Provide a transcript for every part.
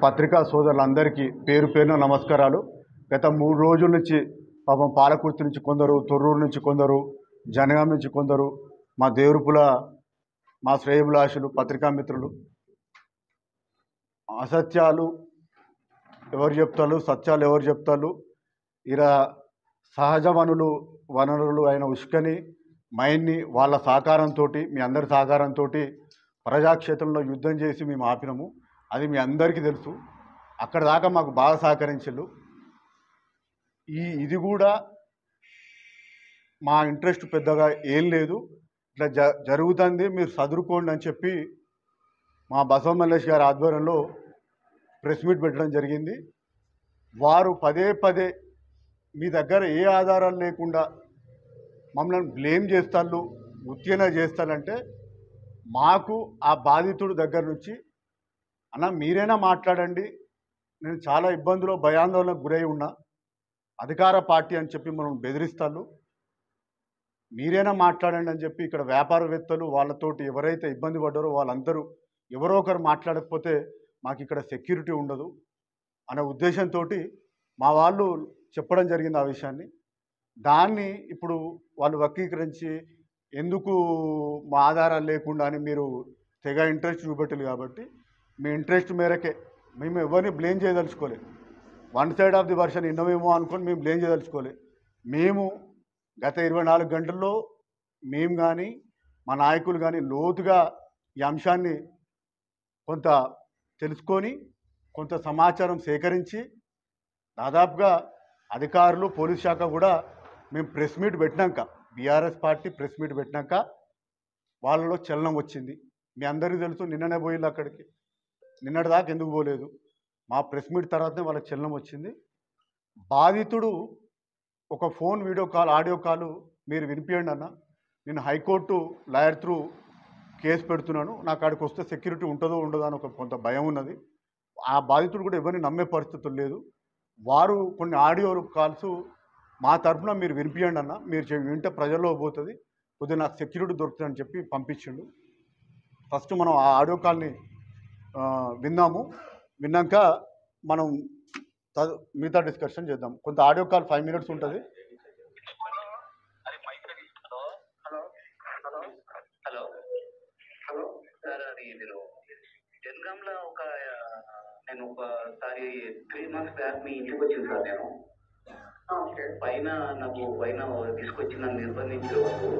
పత్రికా సోదరులందరికీ పేరు పేరున నమస్కారాలు. గత 3 రోజుల నుంచి పాపం పాలకుర్తి నుంచి కొందరు, తొర్రూరు నుంచి కొందరు, జనగాం నుంచి కొందరు, మా దేవరుపుల మా శ్రేయభిలాషులు పత్రికా మిత్రులు అసత్యాలు ఎవరు చెప్తారు, సత్యాలు ఎవరు చెప్తారు, ఇలా సహజ వనరులు అయిన ఉష్కని మైన్ని వాళ్ళ సహకారంతో, మీ అందరి సహకారంతో ప్రజాక్షేత్రంలో యుద్ధం చేసి మేము ఆపినాము. అది మీ అందరికీ తెలుసు. అక్కడ దాకా మాకు బాగా సహకరించారు. ఇది కూడా మా ఇంట్రెస్ట్ పెద్దగా ఏం లేదు, ఇట్లా జరుగుతుంది, మీరు చదువుకోండి అని చెప్పి మా బసవ మల్లేష్ గారి ఆధ్వర్యంలో ప్రెస్ మీట్ పెట్టడం జరిగింది. వారు పదే పదే మీ దగ్గర ఏ ఆధారాలు లేకుండా మమ్మల్ని బ్లేమ్ చేస్తారు, ఉత్తిగా చేస్తారంటే మాకు ఆ బాధితుడి దగ్గర నుంచి అన్న మీరైనా మాట్లాడండి, నేను చాలా ఇబ్బందులు భయాందోళనకు గురై ఉన్నా, అధికార పార్టీ అని చెప్పి మనం బెదిరిస్తాను, మీరైనా మాట్లాడండి అని చెప్పి ఇక్కడ వ్యాపారవేత్తలు వాళ్ళతోటి ఎవరైతే ఇబ్బంది పడ్డారో వాళ్ళందరూ ఎవరో ఒకరు మాట్లాడకపోతే మాకు ఇక్కడ సెక్యూరిటీ ఉండదు అనే ఉద్దేశంతో మా వాళ్ళు చెప్పడం జరిగింది ఆ విషయాన్ని. దాన్ని ఇప్పుడు వాళ్ళు వక్రీకరించి ఎందుకు మా ఆధారాలు లేకుండా అని మీరు తెగ ఇంట్రెస్ట్ చూపెట్టారు కాబట్టి మీ ఇంట్రెస్ట్ మేరకే మేము ఎవరిని బ్లేమ్ చేయదలుచుకోలేదు. One side of the version ఇన్నమేమో అనుకొని మేము బ్లేమ్ చేయదలుచుకోలేదు. మేము గత 24 గంటల్లో మేము కానీ మా నాయకులు కానీ లోతుగా ఈ అంశాన్ని కొంత తెలుసుకొని కొంత సమాచారం సేకరించి దాదాపుగా అధికారులు పోలీస్ శాఖ కూడా మేము ప్రెస్ మీట్ పెట్టినాక, బీఆర్ఎస్ పార్టీ ప్రెస్ మీట్ పెట్టినాక వాళ్ళలో చలనం వచ్చింది. మీ అందరికీ తెలుసు, నిన్ననే పోయిళ్ళు అక్కడికి, నిన్నటి దాకా ఎందుకు పోలేదు. మా ప్రెస్ మీట్ తర్వాతనే వాళ్ళకి చలనం వచ్చింది. బాధితుడు ఒక ఫోన్ వీడియో కాల్ ఆడియో కాలు మీరు వినిపించండి అన్న, నేను హైకోర్టు లాయర్ త్రూ కేసు పెడుతున్నాను, నాకు అక్కడికి వస్తే సెక్యూరిటీ ఉంటుందో ఉండదో అని కొంత భయం ఉన్నది. ఆ బాధితుడు కూడా ఎవరిని నమ్మే పరిస్థితులు లేదు. వారు కొన్ని ఆడియో కాల్స్ మా తరఫున మీరు వినిపించండి అన్న, మీరు వింటే ప్రజల్లో పోతుంది, కొద్దిగా నాకు సెక్యూరిటీ దొరుకుతుందని చెప్పి పంపించిండు. ఫస్ట్ మనం ఆ ఆడియో కాల్ని విన్నాము. విన్నాక మనం మిగతా డిస్కషన్ చేద్దాం. కొంత ఆడియో కాల్ 5 minutes ఉంటుంది. జనగాంలో నేను ఒకసారి 3 months బ్యాక్ మీ ఇంటికి వచ్చింది సార్. నేను పైన తీసుకొచ్చి నన్ను నిర్బంధించేవారు సార్.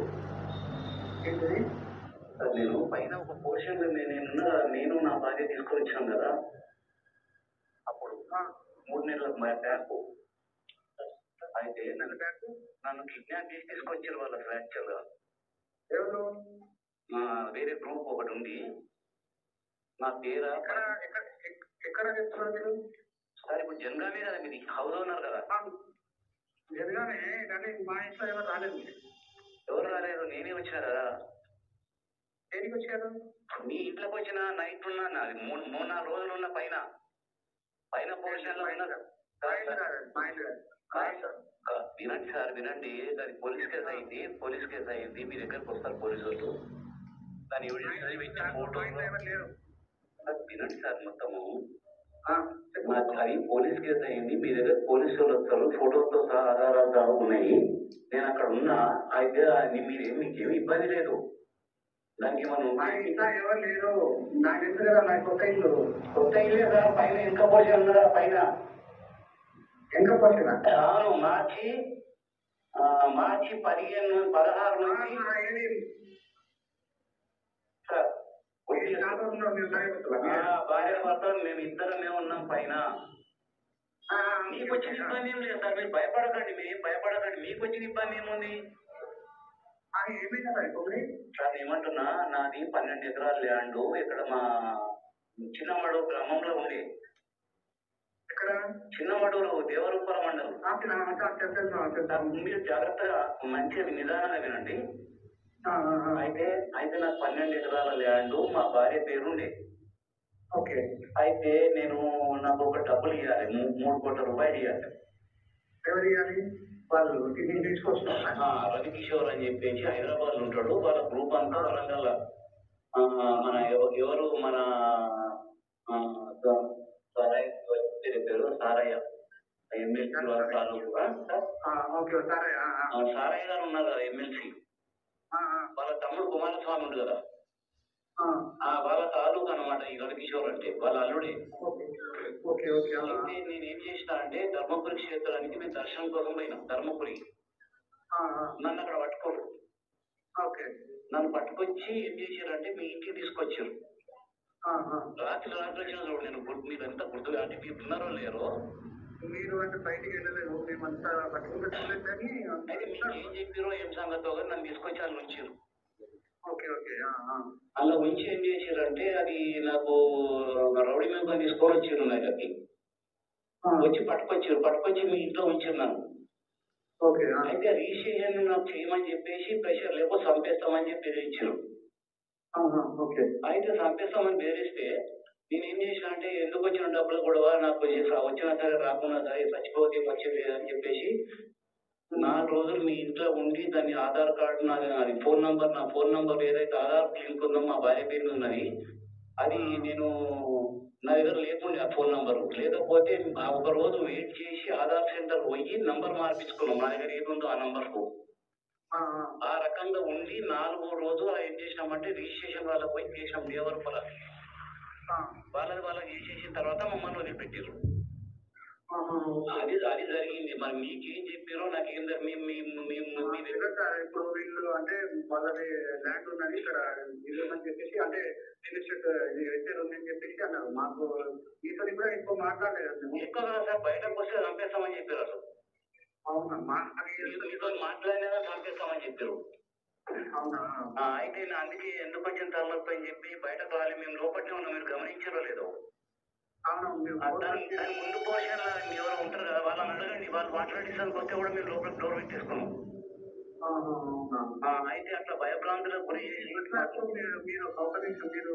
నేను పైన ఒక పోర్షన్ నేను నా భార్య తీసుకొని వచ్చాను కదా, అప్పుడు 3 నెలల బ్యాక్. అయితే నన్ను కిడ్నాప్ చేసి తీసుకొచ్చారు వాళ్ళ ఫ్రాక్చర్గా. వేరే గ్రూప్ ఒకటి ఉంది, నా పేరు ఎక్కడ చెప్తున్నారు మీరు సార్? ఇప్పుడు జనగామే కదా మీరు హౌస్ ఓనర్ కదా? జనగామే, కానీ మా ఇంట్లో ఎవరు రాలేదు. ఎవరు రాలేదు, నేనే వచ్చా కదా. దేనికి వచ్చారు? మీ ఇంట్లోకి వచ్చిన నైట్ ఉన్నా, 3-4 రోజులు ఉన్న పైన పొజిషన్ లో ఉన్నా. వినండి సార్, వినండి. దాని పోలీస్ కేసు అయింది. మీ దగ్గరకు వస్తారు పోలీసు వాళ్ళు. దాని ఫోటో వినండి సార్ మొత్తము. అది పోలీస్ కేసు అయింది, మీ దగ్గర పోలీసు వాళ్ళు వస్తారు, ఫోటోతో సహా ఆధారాలు ఉన్నాయి. నేను అక్కడ ఉన్నా. అయితే మీకేమి ఇబ్బంది లేదు. దానికి మనం ఎవరు లేరు, నాకు తెలుసు కదా, నాకు కొత్త ఇల్లు సార్. పైన ఇంకా పోషన్ ఉన్నదా? పైన ఇంకా పోషన్ మార్చి 15-16 నుంచి సార్ భార్య భర్తలు మేము ఇద్దరమే ఉన్నాం పైన. మీకు వచ్చిన ఇబ్బంది ఏం లేదు సార్, మీరు భయపడకండి, మీకు వచ్చిన ఇబ్బంది ఏముంది సార్? ఏమంటున్నా, నాది 12 ఎకరాల ల్యాండ్ ఇక్కడ మా చిన్నమడు గ్రామంలో ఉంది. ఇక్కడ చిన్నమడూరు దేవరూపల మండలం. మీరు జాగ్రత్తగా మంచిగా నిదానంగా వినండి. అయితే నాకు 12 ఎకరాల ల్యాండ్ మా భార్య పేరుండే. ఓకే. అయితే నాకు ఒక డబ్బులు ఇవ్వాలి, 3 కోట్ల రూపాయలు ఇవ్వాలి. ఎవరు ఇవ్వాలి? వాళ్ళు తీసుకొస్తున్నారు. రవికిషోర్ అని చెప్పేసి హైదరాబాద్ లో ఉంటాడు. వాళ్ళ గ్రూప్ అంతా వరంగల్. మన ఎవరు మన సారయ్య ఎమ్మెల్సీ వాళ్ళ తాలూకు సారయ్య గారు ఉన్నారు కదా ఎమ్మెల్సీ వాళ్ళ తమ్ముడు కుమారస్వామి ఉంది కదా వాళ్ళ తాలూకు అనమాట ఈ రవికిషోర్ అంటే వాళ్ళ అల్లుడే. అయితే నేనేం చేసిన అంటే ధర్మపురి క్షేత్రానికి మేము దర్శనం కోసం పోయినాం ధర్మపురి. నన్ను అక్కడ పట్టుకోరు. నన్ను పట్టుకొచ్చి ఏం చేశారంటే మీ ఇంటికి తీసుకొచ్చారు. రాత్రి వచ్చిన చూడు నేను మీరు ఎంత గుర్తుగా అంటే మీరు ఉన్నారో లేరో మీరు అంటే బయటికి వెళ్ళలేదు మేమంతా పట్టుకోలేదు కానీ అయితే మీకు ఏం చెప్పారో ఏం సంగతో కానీ నన్ను తీసుకొచ్చి అలా ఉంచారు. అలా ఉంచి ఏం చేశారంటే అది నాకు రౌడీ మెంబర్ తీసుకొని వచ్చారు నా దగ్గరికి వచ్చి పట్టుకొచ్చి మీ ఇంట్లో ఉంచారు నన్ను. అయితే రిజిస్ట్రేషన్ నాకు చేయమని చెప్పేసి ప్రెషర్ లేకపోతే చంపేస్తామని చెప్పి బెదిరించారు. అయితే చంపేస్తామని బెదిరిస్తే నేనేం చేసిన అంటే ఎందుకు వచ్చిన డబ్బులు కూడా నాకు వచ్చినా సరే రాకున్నా సరే చచ్చిపోతే వచ్చేది లేదని చెప్పేసి 4 రోజులు మీ ఇంట్లో ఉండి దాన్ని ఆధార్ కార్డు అది ఫోన్ నంబర్ నా ఫోన్ నంబర్ ఏదైతే ఆధార్ లింక్ ఉందో మా భార్య పేరు ఉన్నది అది నేను నా దగ్గర లేకుండే ఆ ఫోన్ నంబర్ లేకపోతే ఒక రోజు వెయిట్ చేసి ఆధార్ సెంటర్ పోయి నంబర్ మార్పించుకున్నాం నా దగ్గర ఏది ఉందో ఆ నంబర్కు. ఆ రకంగా ఉండి 4వ రోజు ఏం చేసినామంటే రిజిస్ట్రేషన్ వాళ్ళకి పోయి చేసినాం దేవరపల వాళ్ళకి చేసేసిన తర్వాత మమ్మల్ని వదిలిపెట్టారు. అది జరిగింది. మరి మీకేం చెప్పారో నాకేం ఇప్పుడు వీళ్ళు అంటే వాళ్ళది ల్యాండ్ ఉన్నది ఇక్కడ ఇల్లు అని చెప్పేసి అంటే రిజిస్టర్ ఉందని చెప్పేసి అన్నారు. మాకు ఈసారి కూడా ఎక్కువ మాట్లాడలేదు. ఎక్కువ కదా సార్ బయటకు వస్తే చంపేస్తామని చెప్పారు. అసలు అవునా మీతో మాట్లాడినా చంపేస్తామని చెప్పారు. అవునా అయితే అందుకే ఎందుకు వచ్చిన తలనొప్పి అని చెప్పి బయటకు రాలి మేము లోపలనే ఉన్నాం. మీరు గమనించారో లేదో దాని ముందు పోర్షన్ ఎవరు ఉంటారు కదా వాళ్ళని అడగండి. వాళ్ళు మాట్లాడేసానికి వస్తే కూడా మేము లోపల డోర్ పెట్టేసుకున్నాం. అయితే అట్లా భయభ్రాంతులకు గురి మీరు అవకాశం మీరు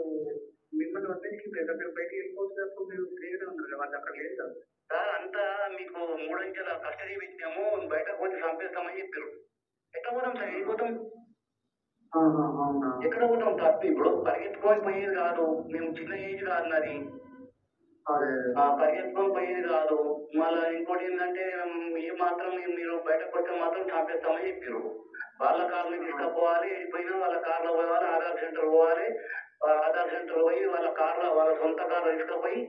మిమ్మల్ని వద్దకి మీరు బయటికి వెళ్ళిపోవచ్చు మీరు క్లియర్ ఉన్నారు కదా వాళ్ళు అక్కడ లేదు కదా సార్. అంతా మీకు 3 అంచెల కస్టడీ పెట్టాము బయటకు పోతే చంపేస్తామని చెప్పారు. ఎట్లా పోతాం సార్ వెళ్ళిపోతాం ఎక్కడ పోతాం తప్పి ఇప్పుడు పరిగెత్తుకొని పోయేది కాదు. మేము చిన్న ఏజ్ కాదు నాది పరిగెత్తుకొని పోయేది కాదు. మళ్ళీ ఇంకోటి ఏంటంటే ఏ మాత్రం మీరు బయటకు వస్తే మాత్రం చంపేస్తామని చెప్పారు. వాళ్ళ కార్లు తీసుకుపోవాలి వెళ్ళిపోయినా వాళ్ళ కార్లో పోవాలి ఆధార్ సెంటర్ పోవాలి ఆధార్ సెంటర్ పోయి వాళ్ళ కార్లో వాళ్ళ సొంత కార్లో తీసుకుపోయి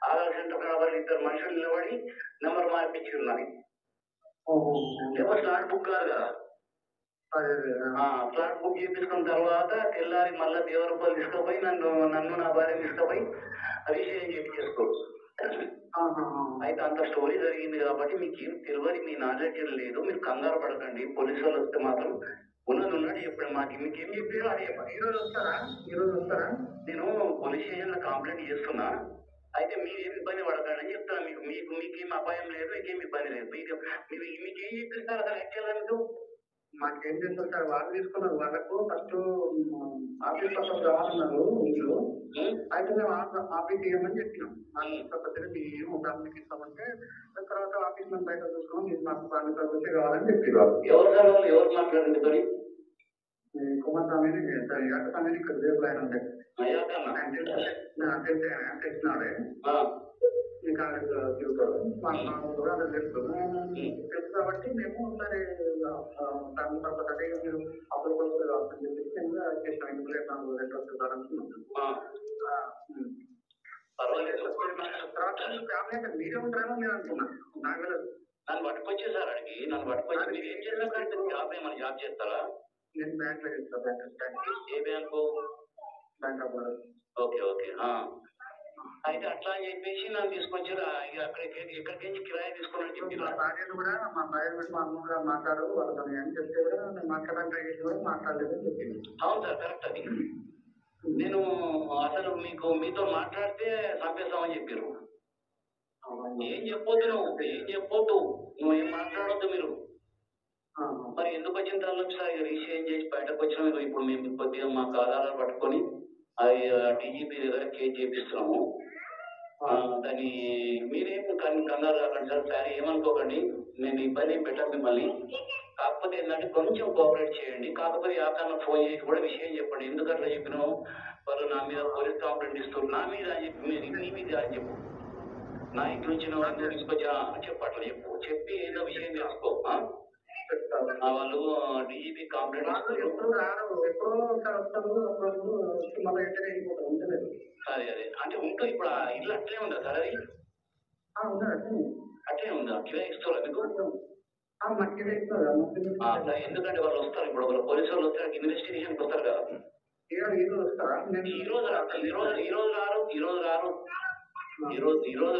ఆధార్ సెంటర్ కాడ వాళ్ళు 2 మనుషులు నిలబడి నెంబర్ మార్పించి ఉన్నది. లేకపోతే స్లాట్ బుక్ కాదు కదా. ఫ్లాట్ బుక్ చేపించుకున్న తర్వాత తెల్లారి మళ్ళీ దేవరపల్లి తీసుకుపోయి నన్ను నా భార్య తీసుకుపోయి రిజిస్ట్రేషన్ చేయించేసుకోవచ్చు. అయితే అంత స్టోరీ జరిగింది కాబట్టి మీకు ఏం తెలియదు మీ నాలెడ్జ్ లేదు. మీరు కంగారు పడకండి. పోలీసు వాళ్ళు వస్తే మాత్రం ఉన్నది చెప్పండి మాకు మీకేం చెప్పారో అదే చెప్పండి. ఈరోజు వస్తారా నేను పోలీస్ స్టేషన్లో కంప్లైంట్ చేస్తున్నా. అయితే మీరేం ఇబ్బంది పడకండి అని చెప్తాను. మీకేం అపాయం లేదు మీకేం ఇబ్బంది లేదు. మీకేం చెప్పిస్తారు అసలు యాక్చువల్గా మీకు మాకేం చేస్తారు సార్ వాళ్ళు తీసుకున్నారు. వాళ్ళకు ఫస్ట్ ఆఫీస్ పర్పస్ రావాలన్నారు మీరు. అయితే మేము ఆఫీస్ ఇవ్వమని చెప్పినాం. ఆఫీస్ పర్పస్ మేము ఒక ఆఫీస్ ఇస్తామంటే తర్వాత ఆఫీస్ మేము బయట చూసుకున్నాం. మీరు మాకు ఆఫీస్ పర్పస్ కావాలని చెప్పారు. ఎవరు మాట్లాడండి కుమారస్వామి స్వామి ఇక్కడ రేపు ఆయన ఉండే తెలిసినాడే ఇంకా చూస్తాడు కూడా తెలుసు కాబట్టి మేము ఒకసారి దాని పర్పస్ అంటే మీరు అప్పుడు కూడా చెప్పేసి చేసినాం. ఇంట్లో 4 2 తర్వాత ఫ్యామిలీ అంటే మీరే ఉంటారో నేను అనుకున్నాను. నాకు వెళ్ళదు. నన్ను పట్టుకొచ్చేసారు అడిగి నన్ను పట్టుకొచ్చి మీరు ఏం చేస్తారు జాబ్ ఏమైనా జాబ్ చేస్తారా? నేను బ్యాంక్ లో చేస్తాను. ఏ bank? Bank of Baroda. Okay అయితే అట్లా అని చెప్పేసి నన్ను తీసుకొచ్చారు. ఎక్కడికి కిరాయి తీసుకున్నాను చెప్పి మా భార్యను కూడా మా అమ్మ కూడా మాట్లాడు వాళ్ళతో అని చెప్తే కూడా నేను మాట్లాడడానికి ట్రై చేసి కూడా మాట్లాడలేదని చెప్పింది. అవును సార్ కరెక్ట్. అది నేను అసలు మీతో మాట్లాడితే చంపేస్తామని చెప్పారు. ఏం చెప్పొద్దు నువ్వు ఏం మాట్లాడొద్దు మీరు. మరి ఎందుకు వచ్చిన తర్వాత సార్ రిజిస్ట్రేషన్ చేసి బయటకు వచ్చిన మీరు ఇప్పుడు మేము కొద్దిగా మాకు ఆధారాలు పట్టుకొని అది డీజీపీ దగ్గర కేసు చేపిస్తున్నాము. దాన్ని మీరేం కంగారు కాకండి సార్ ఏమనుకోకండి. నేను ఇబ్బంది పెట్టాను మిమ్మల్ని. కాకపోతే ఏంటంటే కొంచెం కోఆపరేట్ చేయండి. కాకపోతే యాకన్నా ఫోన్ చేసి కూడా విషయం చెప్పండి. ఎందుకు అట్లా చెప్పినావు వాళ్ళు నా మీద పోలీస్ కంప్లైంట్ ఇస్తారు నా మీద అని చెప్పి మీ మీద అని చెప్పు. నా ఇంటి నుంచి నువ్వు తీసుకొచ్చా చెప్పట్లే చెప్పి ఏదో విషయం తెలుసుకో. వాళ్ళు డీజీపీ కంప్లైంట్ ఎప్పుడు రారు, ఎప్పుడో ఒకసారి వస్తారు, మళ్ళీ ఎక్కడ ఉండలేదు. అదే అంటే ఉంటూ ఇప్పుడు ఆ ఇల్లు అట్లే ఉందా సార్? అది అట్లే ఉందా? కిరాయి ఇస్తారా మీకు? ఎందుకంటే వాళ్ళు వస్తారు, ఇప్పుడు వాళ్ళు పోలీసు వాళ్ళు వస్తారు, ఇన్వెస్టిగేషన్కి వస్తారు కదా. ఈ రోజు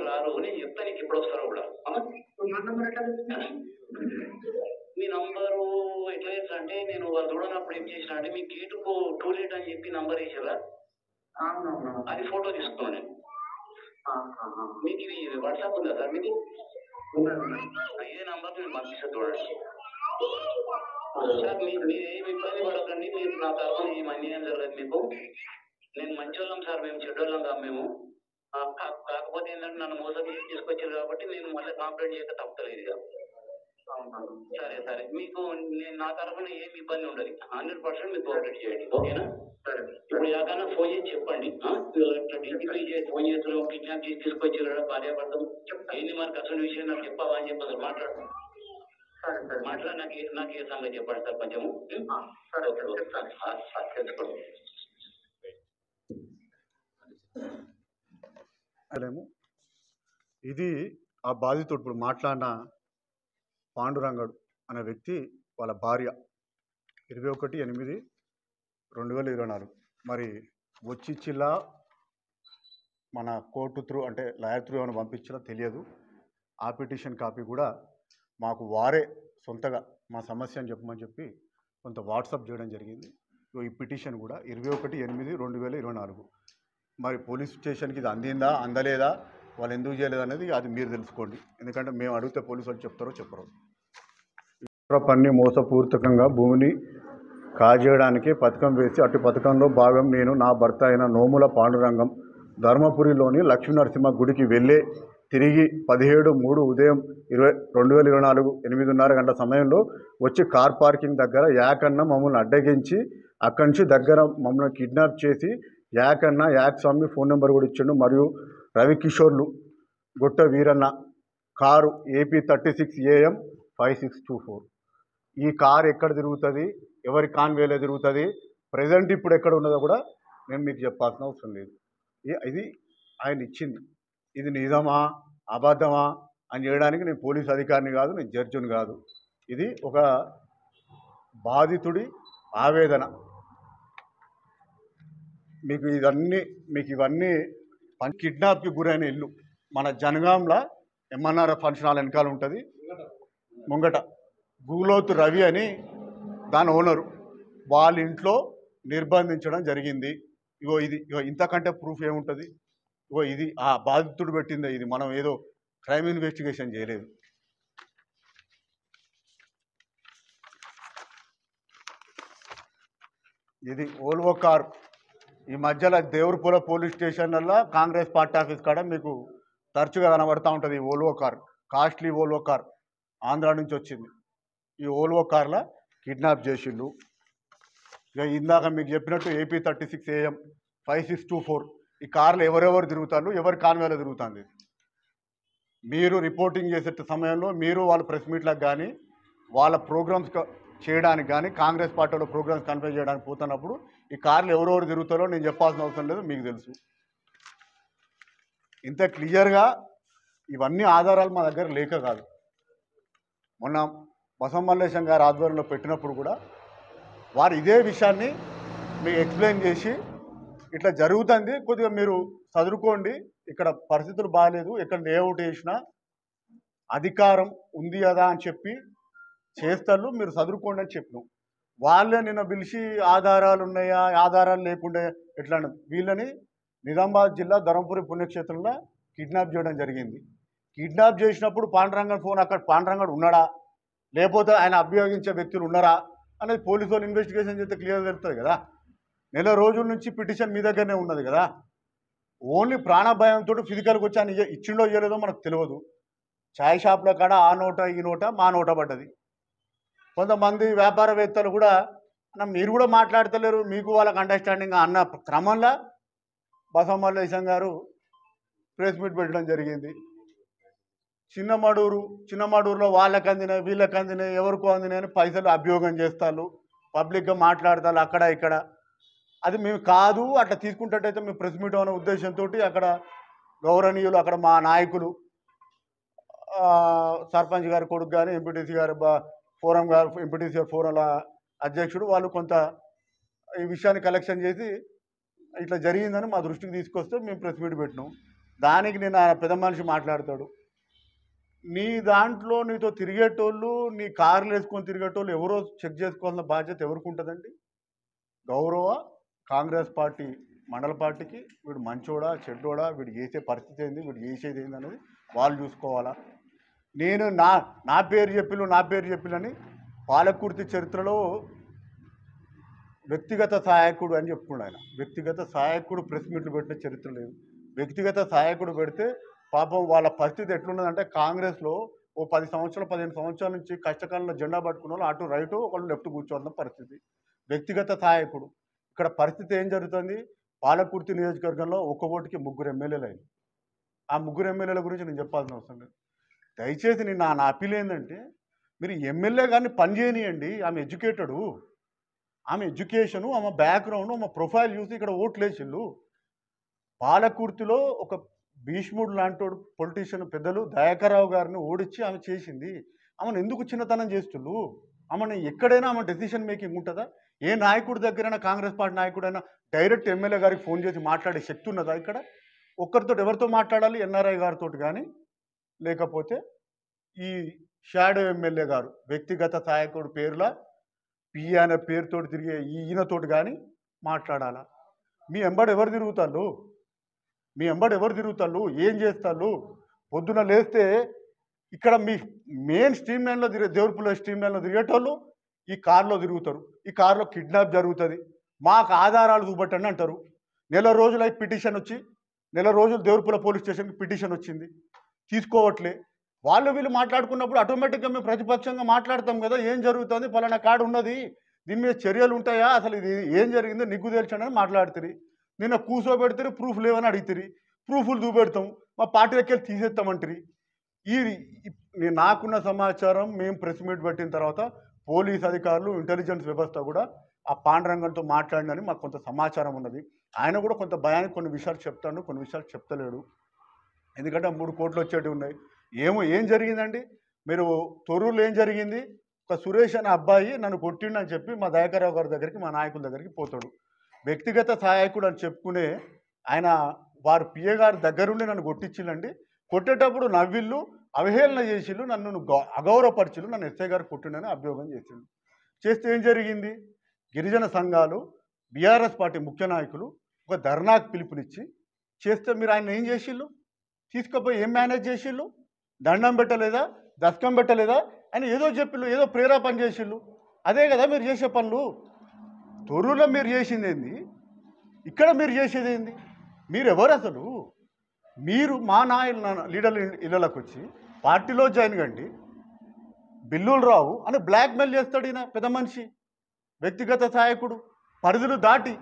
రారు. నేను చెప్తాను నీకు ఎప్పుడు వస్తారో కూడా. మీ నంబరు ఎట్లా చేస్తా అంటే, నేను వాళ్ళు చూడనప్పుడు ఏం చేసిన అంటే, మీ గేటుకు టూలెట్ అని చెప్పి నంబర్ వేసారా, అది ఫోటో తీసుకున్నాను నేను. మీకు ఇది వాట్సాప్ ఉందా సార్? మీకు ఏ నంబర్ నేను పంపిస్తా చూడండి సార్. మీరు ఏమి ఇబ్బంది పడకండి, మీరు నా తరఫున ఏం అన్యాయం జరగదు మీకు. నేను మంచి వాళ్ళం సార్, మేము చెడ్డోళ్ళం కాదు మేము. కాకపోతే ఏంటంటే నన్ను మోసం చేసి తీసుకొచ్చారు కాబట్టి నేను మళ్ళీ కంప్లైంట్ చేయక తప్పలేదు ఇక. సరే మీకు నేను నా తరఫున ఏమి ఇబ్బంది ఉండదు, 100% మీకు కోఆపరేట్ చేయండి, ఓకేనా? ఇప్పుడు ఎవరికైనా ఫోన్ చేసి చెప్పండి, డీజీపీ ఫోన్ చేస్తారు, కిడ్నాప్ చేసి తీసుకొచ్చారు భార్యాభర్తలు ఏంది మరి అసలు విషయం నాకు చెప్పావా అని చెప్పి మాట్లాడు నాకు ఏ సంగతి చెప్పండి సార్ కొంచెము. తెలుసుకోండి. ఇది ఆ బాధితుడు ఇప్పుడు మాట్లాడిన పాండురంగడు అనే వ్యక్తి వాళ్ళ భార్య 21/8/2024 మరి వచ్చిచ్చిలా మన కోర్టు త్రూ అంటే లాయర్ త్రూ ఏమైనా పంపించినా తెలియదు. ఆ పిటిషన్ కాపీ కూడా మాకు వారే సొంతగా మా సమస్య అని చెప్పమని చెప్పి కొంత వాట్సాప్ చేయడం జరిగింది. ఈ పిటిషన్ కూడా 21/8/2024 మరి పోలీస్ స్టేషన్కి ఇది అందిందా అందలేదా, వాళ్ళు ఎందుకు చేయలేదు అనేది అది మీరు తెలుసుకోండి. ఎందుకంటే మేము అడిగితే పోలీసు వాళ్ళు చెప్తారో చెప్పరు. పన్ని మోసపూరితంగా భూమిని కాజేయడానికి పథకం వేసి అటు పథకంలో భాగం నేను నా భర్త అయిన నోముల పాండురంగం ధర్మపురిలోని లక్ష్మీనరసింహ గుడికి వెళ్ళే తిరిగి 17/3 ఉదయం 2024 8:30 గంటల సమయంలో వచ్చి కార్ పార్కింగ్ దగ్గర యాకన్న మమ్మల్ని అడ్డగించి అక్కడి నుంచి దగ్గర మమ్మల్ని కిడ్నాప్ చేసి యాకన్న యాక్స్వామి ఫోన్ నెంబర్ కూడా ఇచ్చిండు. మరియు రవికిషోర్లు గుట్ట వీరన్న కారు AP 36 AM 5624. ఈ కారు ఎక్కడ తిరుగుతుంది, ఎవరి కాన్వేలో తిరుగుతుంది, ప్రజెంట్ ఇప్పుడు ఎక్కడ ఉన్నదో కూడా నేను మీకు చెప్పాల్సిన అవసరం లేదు. ఇది ఆయన ఇచ్చింది. ఇది నిజమా అబద్ధమా అని చేయడానికి నేను పోలీస్ అధికారిని కాదు, నేను జడ్జిని కాదు. ఇది ఒక బాధితుడి ఆవేదన. మీకు ఇవన్నీ కిడ్నాప్కి గురైన ఇల్లు మన జనగాంలో MNR ఫంక్షన్ హాల్ వెనకాల ఉంటుంది ముంగట. గులోతు రవి అని దాని ఓనరు వాళ్ళ ఇంట్లో నిర్బంధించడం జరిగింది. ఇది ఇంతకంటే ప్రూఫ్ ఏముంటుంది? ఇది ఆ బాధితుడు పెట్టిందే. ఇది మనం ఏదో క్రైమ్ ఇన్వెస్టిగేషన్ చేయలేదు. ఇది ఓల్వో కార్ ఈ మధ్యలో దేవుర్పుల పోలీస్ స్టేషన్లలో కాంగ్రెస్ పార్టీ ఆఫీస్ కాడ మీకు తరచుగా కనబడుతూ ఉంటుంది. ఈ Volvo car costly Volvo car Andhra నుంచి వచ్చింది. ఈ ఓల్వో కార్లో కిడ్నాప్ చేసిండు. ఇక ఇందాక మీకు చెప్పినట్టు AP 36 AM 5624 ఈ కార్లు ఎవరెవరు తిరుగుతారు, ఎవరి కాన్వేలో తిరుగుతుంది. మీరు రిపోర్టింగ్ చేసే సమయంలో మీరు వాళ్ళ ప్రెస్ మీట్లకు కానీ వాళ్ళ ప్రోగ్రామ్స్ చేయడానికి కానీ కాంగ్రెస్ పార్టీలో ప్రోగ్రామ్స్ కన్వే చేయడానికి పోతున్నప్పుడు ఈ కార్లు ఎవరెవరు తిరుగుతారో నేను చెప్పాల్సిన అవసరం లేదు, మీకు తెలుసు. ఇంత క్లియర్గా ఇవన్నీ ఆధారాలు మా దగ్గర లేక కాదు. మొన్న బసవమల్లేశం గారి ఆధ్వర్యంలో పెట్టినప్పుడు కూడా వారు ఇదే విషయాన్ని మీకు ఎక్స్ప్లెయిన్ చేసి ఇట్లా జరుగుతుంది, కొద్దిగా మీరు చదువుకోండి, ఇక్కడ పరిస్థితులు బాగాలేదు, ఇక్కడ లేఅవుట్ వేసినా అధికారం ఉంది కదా అని చెప్పి చేస్తారు, మీరు చదువుకోండి అని చెప్పినాం. వాళ్ళే నిన్న పిలిచి ఆధారాలు ఉన్నాయా, ఆధారాలు లేకుండా ఎట్లా వీళ్ళని నిజామాబాద్ జిల్లా ధర్మపురి పుణ్యక్షేత్రంలో కిడ్నాప్ చేయడం జరిగింది. కిడ్నాప్ చేసినప్పుడు పాండురంగన్ ఫోన్ అక్కడ పాండురంగన్ ఉన్నాడా లేకపోతే ఆయన అభియోగించే వ్యక్తులు ఉన్నారా అనేది పోలీసు వాళ్ళు ఇన్వెస్టిగేషన్ చేస్తే క్లియర్ తెలుస్తుంది కదా. నెల రోజుల నుంచి పిటిషన్ మీ దగ్గరనే ఉన్నది కదా. ఓన్లీ ప్రాణభయంతో ఫిజికల్గా వచ్చి ఆయన ఇచ్చిండో ఇవ్వలేదో మనకు తెలియదు. ఛాయ్ షాప్ల కాడ ఆ నోట ఈ నోట మా నోట పడ్డది. కొంతమంది వ్యాపారవేత్తలు కూడా మీరు కూడా మాట్లాడతలేరు, మీకు వాళ్ళకి అండర్స్టాండింగ్ అన్న క్రమంలో బసవమల్లేశం గారు ప్రెస్ మీట్ పెట్టడం జరిగింది. చిన్నమడూరులో వాళ్ళకి అందినాయి వీళ్ళకి అందినాయి ఎవరికో అందినాయి అని పైసలు అభియోగం చేస్తారు, పబ్లిక్గా మాట్లాడతారు అక్కడ ఇక్కడ. అది మేము కాదు, అట్లా తీసుకుంటట్టయితే మేము ప్రెస్ మీట్ అనే ఉద్దేశంతో అక్కడ గౌరవనీయులు అక్కడ మా నాయకులు సర్పంచ్ గారి కొడుకు కానీ ఎంపీటీసీ గారు ఫోరం గారు ఎంపీటీసీ గారు ఫోరంల అధ్యక్షుడు వాళ్ళు కొంత ఈ విషయాన్ని కలెక్షన్ చేసి ఇట్లా జరిగిందని మా దృష్టికి తీసుకొస్తే మేము ప్రెస్ మీట్ పెట్టినాం. దానికి నేను ఆ పెద్ద మనిషి మాట్లాడతాడు, నీ దాంట్లో నీతో తిరిగేటోళ్ళు నీ కార్లు వేసుకొని తిరిగేటోళ్ళు ఎవరో చెక్ చేసుకోవాల్సిన బాధ్యత ఎవరికి ఉంటుందండి? గౌరవ కాంగ్రెస్ పార్టీ మండల పార్టీకి వీడు మంచోడా చెడ్డోడా, వీడు చేసే పరిస్థితి ఏంది, వీడు చేసేది ఏంది అనేది వాళ్ళు చూసుకోవాలా. నేను నా పేరు చెప్పిలని పాలకుర్తి చరిత్రలో వ్యక్తిగత సహాయకుడు అని చెప్పుకున్నాడు ఆయన. వ్యక్తిగత సహాయకుడు ప్రెస్ మీట్లు పెట్టిన చరిత్ర లేదు. వ్యక్తిగత సహాయకుడు పెడితే పాపం వాళ్ళ పరిస్థితి ఎట్లున్నదంటే, కాంగ్రెస్లో ఓ 10 సంవత్సరాలు 15 సంవత్సరాల నుంచి కష్టకాలంలో జెండా పట్టుకున్న వాళ్ళు అటు రైటు ఒకళ్ళు లెఫ్ట్ కూర్చోవాల్సిన పరిస్థితి. వ్యక్తిగత సహాయకుడు. ఇక్కడ పరిస్థితి ఏం జరుగుతుంది? పాలకుర్తి నియోజకవర్గంలో ఒక్క ఓటుకి 3 ఎమ్మెల్యేలు అయింది. ఆ 3 ఎమ్మెల్యేల గురించి నేను చెప్పాల్సిన అవసరం లేదు. దయచేసి నేను నా అప్పీల్ ఏంటంటే, మీరు ఎమ్మెల్యే కానీ పని చేయనియండి. ఆమె ఎడ్యుకేటెడు, ఆమె ఎడ్యుకేషను, ఆమె బ్యాక్గ్రౌండ్, ఆమె ప్రొఫైల్ చూసి ఇక్కడ ఓట్లు వేసిళ్ళు. పాలకుర్తిలో ఒక భీష్ముడు లాంటోడు పొలిటీషియన్ పెద్దలు దయాకర్రావు గారిని ఓడించి ఆమె చేసింది. ఆమెను ఎందుకు చిన్నతనం చేస్తుళ్ళు? ఆమెను ఎక్కడైనా ఆమె డెసిషన్ మేకింగ్ ఉంటుందా? ఏ నాయకుడి దగ్గరైనా, కాంగ్రెస్ పార్టీ నాయకుడైనా డైరెక్ట్ ఎమ్మెల్యే గారికి ఫోన్ చేసి మాట్లాడే శక్తి ఉన్నదా? ఇక్కడ ఒక్కరితో ఎవరితో మాట్లాడాలి? ఎన్ఆర్ఐ గారితో కానీ, లేకపోతే ఈ షాడో ఎమ్మెల్యే గారు వ్యక్తిగత సహాయకుడు పేరులా పిఏ అనే పేరుతోటి తిరిగే ఈయనతోటి కానీ మాట్లాడాలా? మీ ఎంబడి ఎవరు తిరుగుతాళ్ళు? ఏం చేస్తాళ్ళు? పొద్దున లేస్తే ఇక్కడ మీ మెయిన్ స్ట్రీమ్ లైన్లో దేవుడిపుల్ల స్ట్రీమ్ లైన్లో తిరిగేటోళ్ళు ఈ కారులో తిరుగుతారు. ఈ కారులో కిడ్నాప్ జరుగుతుంది, మాకు ఆధారాలు చూపట్టండి అంటారు. నెల రోజులై పిటిషన్ వచ్చి, నెల రోజులు దేవుడిపుల్ల పోలీస్ స్టేషన్కి పిటిషన్ వచ్చింది, తీసుకోవట్లే. వీళ్ళు మాట్లాడుకున్నప్పుడు ఆటోమేటిక్గా మేము ప్రతిపక్షంగా మాట్లాడతాం కదా, ఏం జరుగుతుంది, పలానా కాడు ఉన్నది, దీని మీద చర్యలు ఉంటాయా, అసలు ఇది ఏం జరిగిందో నిగ్గు తేల్చండి అని మాట్లాడుతుంది. నిన్న కూర్చోబెడితే ప్రూఫ్ లేవని అడుగుతుంది, ప్రూఫ్లు చూపెడతాం, మా పార్టీ దగ్గర తీసేస్తామంటారు. నాకున్న సమాచారం, మేము ప్రెస్ మీట్ పెట్టిన తర్వాత పోలీస్ అధికారులు, ఇంటెలిజెన్స్ వ్యవస్థ కూడా ఆ పాండురంగంతో మాట్లాడినని మాకు కొంత సమాచారం ఉన్నది. ఆయన కూడా కొంత భయానికి కొన్ని విషయాలు చెప్తాడు, కొన్ని విషయాలు చెప్తలేడు. ఎందుకంటే 3 కోట్లు వచ్చేటివి ఉన్నాయి. ఏం జరిగిందండి? మీరు తొర్రూరులో ఏం జరిగింది? ఒక సురేష్ అనే అబ్బాయి నన్ను కొట్టిండు అని చెప్పి మా దయాకర్రావు గారి దగ్గరికి, మా నాయకుల దగ్గరికి పోతాడు. వ్యక్తిగత సహాయకుడు అని చెప్పుకునే ఆయన వారు పిఏ గారి దగ్గరుండి నన్ను కొట్టించిల్లండి. కొట్టేటప్పుడు నవ్విళ్ళు, అవహేళన చేసిళ్ళు, నన్ను అగౌరవపరిచిళ్ళు, నన్ను ఎస్ఐ గారు కొట్టిండని అభియోగం చేసిండు. చేస్తే ఏం జరిగింది? గిరిజన సంఘాలు, బీఆర్ఎస్ పార్టీ ముఖ్య నాయకులు ఒక ధర్నాకు పిలుపునిచ్చి చేస్తే మీరు ఆయన ఏం చేసిళ్ళు? తీసుకుపోయి ఏం మేనేజ్ చేసిళ్ళు? దండం పెట్టలేదా? దశకం పెట్టలేదా? అని ఏదో చెప్పిళ్ళు, ఏదో ప్రేరేపణ చేసిళ్ళు. అదే కదా మీరు చేసే పనులు. తొర్రూరులో మీరు చేసింది ఏంది? ఇక్కడ మీరు చేసేది ఏంది? మీరు ఎవరు అసలు? మీరు మా లీడర్ల ఇళ్ళకి వచ్చి పార్టీలో జాయిన్ కండి, బిల్లులు రావు అని బ్లాక్మెయిల్ చేస్తాడు ఈయన పెద్ద మనిషి, వ్యక్తిగత సహాయకుడు. పరిధులు దాటి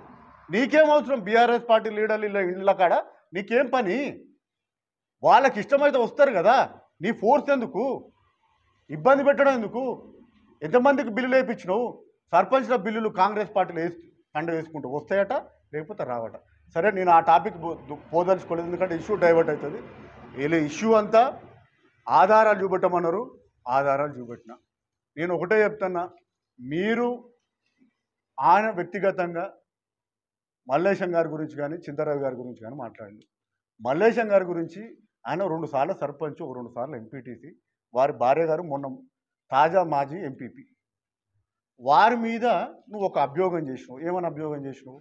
నీకేం అవసరం? బీఆర్ఎస్ పార్టీ లీడర్ల ఇళ్ళ కాడ నీకేం పని? వాళ్ళకి ఇష్టమైతే వస్తారు కదా, నీ ఫోర్స్ ఎందుకు? ఇబ్బంది పెట్టడం ఎందుకు? ఎంతమందికి బిల్లులు వేయించినావు? సర్పంచ్ల బిల్లులు కాంగ్రెస్ పార్టీలు పండ వేసుకుంటూ వస్తాయట, లేకపోతే రావట. సరే, నేను ఆ టాపిక్ పోదలుచుకోలేదు, ఎందుకంటే ఇష్యూ డైవర్ట్ అవుతుంది. వీళ్ళ ఇష్యూ అంతా ఆధారాలు చూపెట్టమన్నారు, ఆధారాలు చూపెట్టిన. నేను ఒకటే చెప్తున్నా, మీరు ఆయన వ్యక్తిగతంగా మల్లేశం గారి గురించి కానీ చింతారావు గారి గురించి కానీ మాట్లాడండి. మల్లేశం గారి గురించి ఆయన 2 సార్లు సర్పంచ్, 2 సార్లు ఎంపీటీసీ, వారి భార్య గారు మొన్న తాజా మాజీ ఎంపీపీ. వారి మీద నువ్వు ఒక అభియోగం చేసినావు. ఏమని అభియోగం చేసినావు?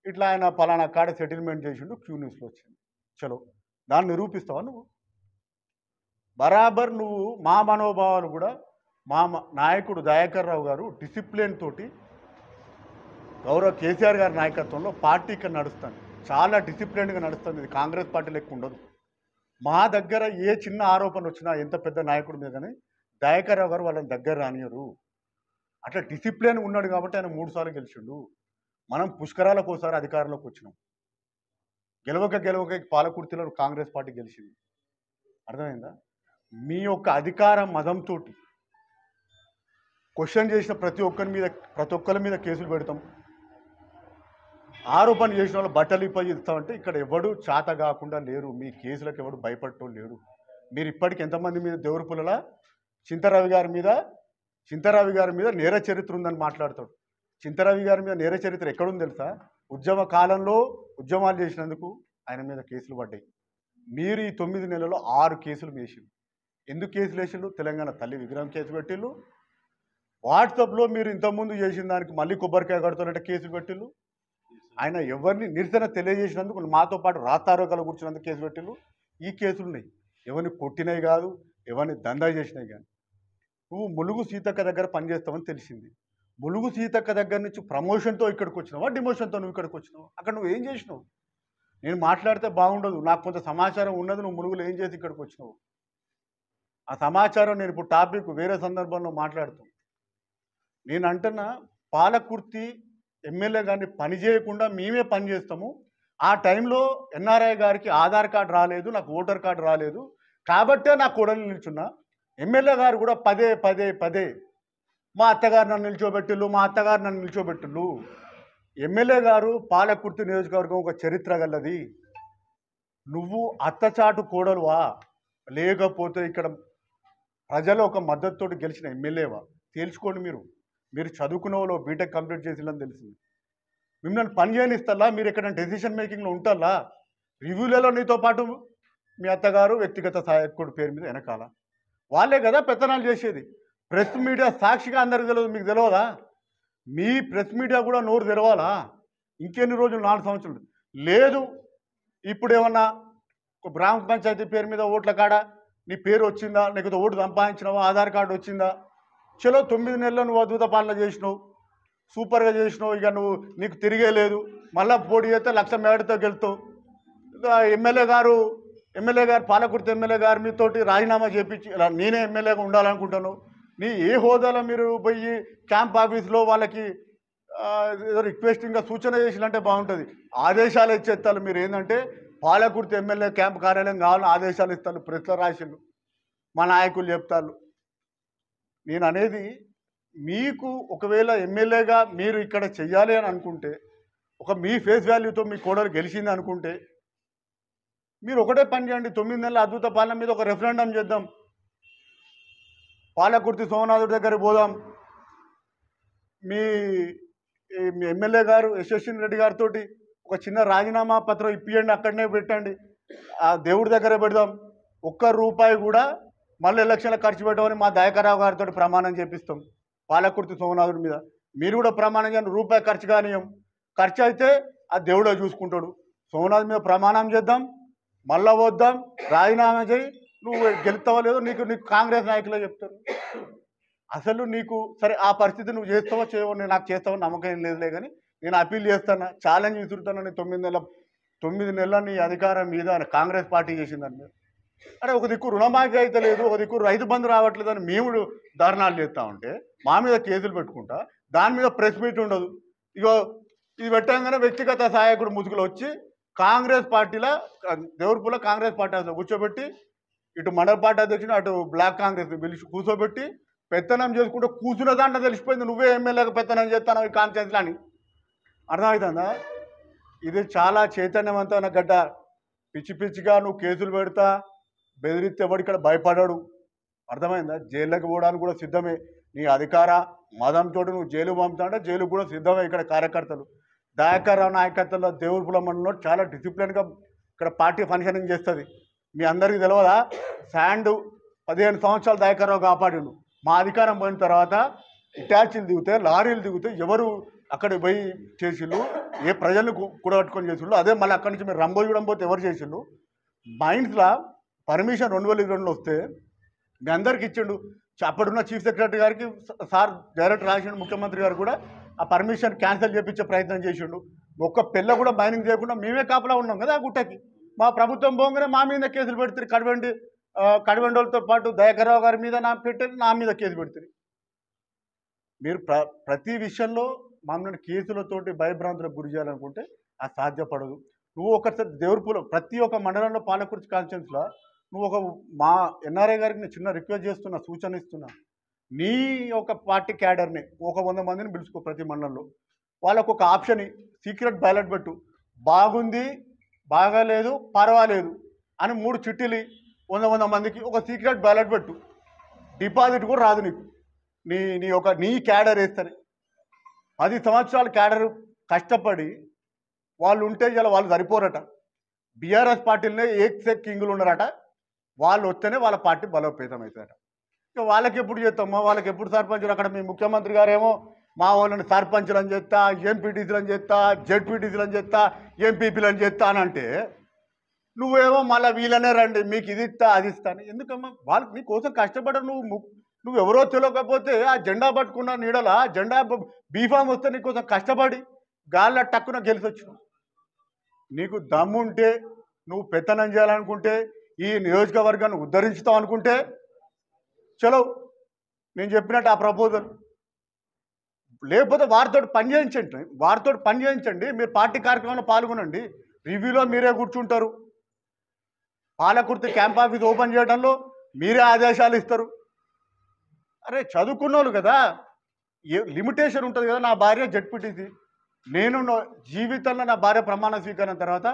ఇట్లా ఆయన పలానా కాడ సెటిల్మెంట్ చేసిండు, క్యూ న్యూస్లో వచ్చింది. చలో, దాన్ని నిరూపిస్తావా నువ్వు? బరాబర్ నువ్వు మా మనోభావాలు కూడా, మా నాయకుడు దయాకర్రావు గారు డిసిప్లిన్ తోటి గౌరవ కేసీఆర్ గారి నాయకత్వంలో పార్టీ ఇక్కడ నడుస్తుంది, చాలా డిసిప్లిన్గా నడుస్తుంది. ఇది కాంగ్రెస్ పార్టీ లెక్క ఉండదు. మా దగ్గర ఏ చిన్న ఆరోపణ వచ్చినా ఎంత పెద్ద నాయకుడి మీద కానీ దయాకర్రావు గారు వాళ్ళని దగ్గర రానియరు. అట్లా డిసిప్లిన్ ఉన్నాడు కాబట్టి ఆయన 3 సార్లు గెలిచిండు. మనం పుష్కరాలకు ఒకసారి అధికారంలోకి వచ్చినాం. గెలవక పాలకుర్తిలో కాంగ్రెస్ పార్టీ గెలిచింది. అర్థమైందా? మీ యొక్క అధికార మదంతో క్వశ్చన్ చేసిన ప్రతి ఒక్కరి మీద కేసులు పెడతాం. ఆరోపణ చేసిన వాళ్ళు బట్టలు ఇస్తామంటే ఇక్కడ ఎవడు చేత కాకుండా లేరు. మీ కేసులకు ఎవడు భయపడటం లేడు. మీరు ఇప్పటికి ఎంతమంది మీద దేవరపుల్లల చింతరవి గారి మీద నేర చరిత్ర ఉందని మాట్లాడతాడు. చింతరవి గారి మీద నేర చరిత్ర ఎక్కడుంది తెలుసా? ఉద్యమ కాలంలో ఉద్యమాలు చేసినందుకు ఆయన మీద కేసులు పడ్డాయి. మీరు ఈ 9 నెలల్లో 6 కేసులు వేసిండు. ఎందుకు కేసులు వేసిండు? తెలంగాణ తల్లి విగ్రహం కేసు పెట్టిళ్ళు. వాట్సాప్లో మీరు ఇంతకుముందు చేసిన దానికి మళ్ళీ కొబ్బరికాయ కడుతున్నట్టు కేసులు పెట్టిళ్ళు. ఆయన ఎవరిని నిరసన తెలియజేసినందుకు మాతో పాటు రాస్తారోకాలు కూర్చున్నందుకు కేసు పెట్టిళ్ళు. ఈ కేసులు ఉన్నాయి. ఎవరిని కొట్టినవి కాదు, ఎవరిని దందా చేసినవి కానీ. నువ్వు ములుగు సీతక్క దగ్గర పనిచేస్తావని తెలిసింది. ములుగు సీతక్క దగ్గర నుంచి ప్రమోషన్తో ఇక్కడికి వచ్చినావా, డిమోషన్తో నువ్వు ఇక్కడికి వచ్చినావు? అక్కడ నువ్వు ఏం చేసినావు? నేను మాట్లాడితే బాగుండదు. నాకు కొంత సమాచారం ఉన్నది. నువ్వు ములుగులో ఏం చేసి ఇక్కడికి వచ్చినావు? ఆ సమాచారం నేను ఇప్పుడు టాపిక్ వేరే సందర్భంలో మాట్లాడుతాను. నేను అంటున్నా, పాలకుర్తి ఎమ్మెల్యే గారిని పని చేయకుండా మేమే పని చేస్తాము. ఆ టైంలో ఎన్ఆర్ఐ గారికి ఆధార్ కార్డు రాలేదు, నాకు ఓటర్ కార్డు రాలేదు, కాబట్టే నా కోడలు నిల్చున్నా. ఎమ్మెల్యే గారు కూడా పదే మా అత్తగారు నన్ను నిల్చోబెట్టిళ్ళు. ఎమ్మెల్యే గారు పాలకుర్తి నియోజకవర్గం ఒక చరిత్ర గలది. నువ్వు అత్తచాటు కోడలువా, లేకపోతే ఇక్కడ ప్రజల ఒక మద్దతుతో గెలిచిన ఎమ్మెల్యేవా? తేల్చుకోండి. మీరు చదువుకున్న వాళ్ళు బీటెక్ కంప్లీట్ చేసిందని తెలిసింది. మిమ్మల్ని పని చేయనిస్తల్లా? మీరు ఎక్కడైనా డెసిషన్ మేకింగ్లో ఉంటారా? రివ్యూలలో నీతో పాటు మీ అత్తగారు వ్యక్తిగత సహాయకుడు పేరు మీద వెనకాల వాళ్ళే కదా పెత్తనాలు చేసేది. ప్రెస్ మీడియా సాక్షిగా అందరికి తెలియదు, మీకు తెలియదా? మీ ప్రెస్ మీడియా కూడా నోరు తెరవాలా? ఇంకెన్ని రోజులు? 4 సంవత్సరాలు లేదు. ఇప్పుడు ఏమన్నా గ్రామ పంచాయతీ పేరు మీద ఓట్ల కాడ నీ పేరు వచ్చిందా, లేకపోతే ఓటు సంపాదించినావా, ఆధార్ కార్డు వచ్చిందా? చలో 9 నెలలు నువ్వు అద్భుత పాలన చేసినావు, సూపర్గా చేసినావు. ఇక నీకు తిరిగే లేదు. మళ్ళీ పోటీ చేస్తే 1,00,000 మేడతో గెలుతావు. ఎమ్మెల్యే గారు పాలకుర్తి ఎమ్మెల్యే గారు మీతోటి రాజీనామా చేపించి నేనే ఎమ్మెల్యేగా ఉండాలనుకుంటాను. నీ ఏ హోదాలో మీరు పోయి క్యాంప్ ఆఫీస్లో వాళ్ళకి ఏదో రిక్వెస్టింగ్గా సూచన చేసినంటే బాగుంటుంది. ఆదేశాలు ఇచ్చేస్తారు. మీరు ఏంటంటే పాలకుర్తి ఎమ్మెల్యే క్యాంప్ కార్యాలయం కావాలని ఆదేశాలు ఇస్తారు. ప్రెస్లో రాసిండు, మా నాయకులు చెప్తారు. నేను అనేది, మీకు ఒకవేళ ఎమ్మెల్యేగా మీరు ఇక్కడ చెయ్యాలి అని అనుకుంటే, మీ ఫేస్ వాల్యూతో మీ కోడలు గెలిచింది అనుకుంటే, మీరు ఒకటే పని చేయండి. 9 నెలల అద్భుత పాలన మీద ఒక రెఫరెండం చేద్దాం. పాలకుర్తి సోమనాథుడి దగ్గరికి పోదాం. మీ ఎమ్మెల్యే గారు యశస్విని రెడ్డి గారితో ఒక చిన్న రాజీనామా పత్రం ఇప్పియండి, అక్కడనే పెట్టండి. ఆ దేవుడి దగ్గర పెడదాం. ₹1 కూడా మళ్ళీ ఎలక్షన్లో ఖర్చు పెట్టమని మా దయాకర్రావు గారితో ప్రమాణం చేపిస్తాం పాలకుర్తి సోమనాథుడి మీద. మీరు కూడా ప్రమాణం చేయండి. ₹1 ఖర్చు కానియం. ఖర్చు అయితే ఆ దేవుడే చూసుకుంటాడు. సోమనాథ్ మీద ప్రమాణం చేద్దాం, మళ్ళా వద్దాం, రాజీనామా చేయి. నువ్వు గెలుస్తావో లేదో నీకు కాంగ్రెస్ నాయకులే చెప్తారు. అసలు నీకు సరే ఆ పరిస్థితి నువ్వు చేస్తావో చేయవో, నాకు చేస్తావో నమ్మకం ఏం లేదులే. కానీ నేను అప్పీల్ చేస్తాను, ఛాలెంజ్ విసురుతాను. 9 నెలల నీ అధికారం మీద కాంగ్రెస్ పార్టీ చేసిందని మీద అంటే ఒక దిక్కు రుణమాఫీ అయితే లేదు, ఒక దిక్కు రైతు బంధు రావట్లేదు అని మేము ధర్నాలు చేస్తూ ఉంటే మా మీద కేసులు పెట్టుకుంటా, దాని మీద ప్రెస్ మీట్ ఉండదు. ఇగో ఇది పెట్టంగానే వ్యక్తిగత సహాయకుడు ముసుగులో వచ్చి కాంగ్రెస్ పార్టీలో దేవరపుల్ల కాంగ్రెస్ పార్టీ అసలు కూర్చోబెట్టి, ఇటు మండల పార్టీ అధ్యక్షుడు అటు బ్లాక్ కాంగ్రెస్ పిలిచి కూర్చోబెట్టి పెత్తనం చేసుకుంటే కూర్చున్న దాంట్లో తెలిసిపోయింది నువ్వే ఎమ్మెల్యేగా పెత్తనం చేస్తాను ఈ కాన్ఫరెన్స్లో అని. అర్థమవుతుందా? ఇది చాలా చైతన్యవంతమైన గడ్డ. పిచ్చిగా నువ్వు కేసులు పెడతా బెదిరిస్తే ఎవడు ఇక్కడ భయపడాడు. అర్థమైందా? జైల్లోకి పోవడానికి కూడా సిద్ధమే. నీ అధికార మదంతో నువ్వు జైలు పంపుతా అంటే జైలుకు కూడా సిద్ధమే. ఇక్కడ కార్యకర్తలు దయాకర్రావు నాయకత్వంలో దేవరపుల్ల మండలంలో చాలా డిసిప్లిన్గా ఇక్కడ పార్టీ ఫంక్షనింగ్ చేస్తుంది. మీ అందరికీ తెలియదా? శాండ్ 15 సంవత్సరాలు దయాకర్రావు కాపాడిండు. మా అధికారం పోయిన తర్వాత ఇటాచీలు దిగితే, లారీలు దిగితే ఎవరు అక్కడ పోయి చేసిళ్ళు, ఏ ప్రజలను కూడగట్టుకొని చేసిళ్ళు. అదే మళ్ళీ అక్కడి నుంచి మీరు రంబో చూడడం పోతే ఎవరు చేసిళ్ళు. మైండ్స్లో పర్మిషన్ 2022లో వస్తే మీ అందరికి ఇచ్చిండు. అప్పుడున్న చీఫ్ సెక్రటరీ గారికి సార్ డైరెక్ట్ రాసిండు. ముఖ్యమంత్రి గారు కూడా ఆ పర్మిషన్ క్యాన్సిల్ చేయించే ప్రయత్నం చేసిండు. ఒక్క పిల్ల కూడా మైనింగ్ చేయకుండా మేమే కాపలా ఉన్నాం కదా ఆ గుట్టకి. మా ప్రభుత్వం పోగానే మా మీద కేసులు పెడుతుంది. కడివెండోళ్ళతో పాటు దయాకర్రావు గారి మీద నా మీద కేసు పెడుతుంది. మీరు ప్రతి విషయంలో మమ్మల్ని కేసులతోటి భయభ్రాంతులకు గురి చేయాలనుకుంటే అది సాధ్యపడదు. నువ్వు ఒకసారి దేవరపుల్ల ప్రతి ఒక్క మండలంలో పాలకుర్తి కాన్స్టిట్యున్సీలో నువ్వు ఒక మా ఎన్ఆర్ఐ గారికి నేను చిన్న రిక్వెస్ట్ చేస్తున్నా, సూచన ఇస్తున్నా. నీ ఒక పార్టీ క్యాడర్ని ఒక 100 మందిని పిలుచుకో ప్రతి మండలంలో. వాళ్ళకు ఒక ఆప్షన్ సీక్రెట్ బ్యాలెట్ పెట్టు. బాగుంది, బాగాలేదు, పర్వాలేదు అని 3 చిట్టీలు 100 మందికి ఒక సీక్రెట్ బ్యాలెట్ పెట్టు. డిపాజిట్ కూడా రాదు నీకు. నీ క్యాడర్ వేస్తేనే 10 సంవత్సరాల క్యాడర్ కష్టపడి వాళ్ళు ఉంటే ఇలా వాళ్ళు సరిపోరట. బీఆర్ఎస్ పార్టీలనే ఏక్ కింగులు ఉన్నారట. వాళ్ళు వస్తేనే వాళ్ళ పార్టీ బలోపేతం అవుతారట. ఇక వాళ్ళకి ఎప్పుడు చేస్తామో, వాళ్ళకి ఎప్పుడు సర్పంచులు. అక్కడ మీ ముఖ్యమంత్రి గారేమో మా వాళ్ళని సర్పంచులను చేస్తా, ఎంపీటీసీలను చేస్తా, జెడ్పీటీసీలను చేస్తా, ఎంపీపీలను చేస్తా అని అంటే నువ్వేమో మళ్ళీ వీళ్ళనే రండి మీకు ఇది ఇస్తా అది ఇస్తాను. ఎందుకమ్మా? వాళ్ళు నీ కోసం కష్టపడరు. నువ్వు ఎవరో తెలియకపోతే ఆ జెండా పట్టుకున్న నీడల జెండా బీఫామ్ వస్తే నీ కోసం కష్టపడి గాల్లో టక్కున గెలిచొచ్చినావు. నీకు దమ్ముంటే నువ్వు పెత్తనం చేయాలనుకుంటే, ఈ నియోజకవర్గాన్ని ఉద్ధరించుతావు అనుకుంటే చలో నేను చెప్పినట్టు ఆ ప్రపోజల్. లేకపోతే వారితో పని చేయించండి. మీరు పార్టీ కార్యక్రమంలో పాల్గొనండి. రివ్యూలో మీరే కూర్చుంటారు. పాలకుర్తి క్యాంప్ ఆఫీస్ ఓపెన్ చేయడంలో మీరే ఆదేశాలు ఇస్తారు. అరే చదువుకున్న వాళ్ళు కదా, లిమిటేషన్ ఉంటుంది కదా. నా భార్య జడ్పీటీసీ, నేను జీవితంలో నా భార్య ప్రమాణ స్వీకరణ తర్వాత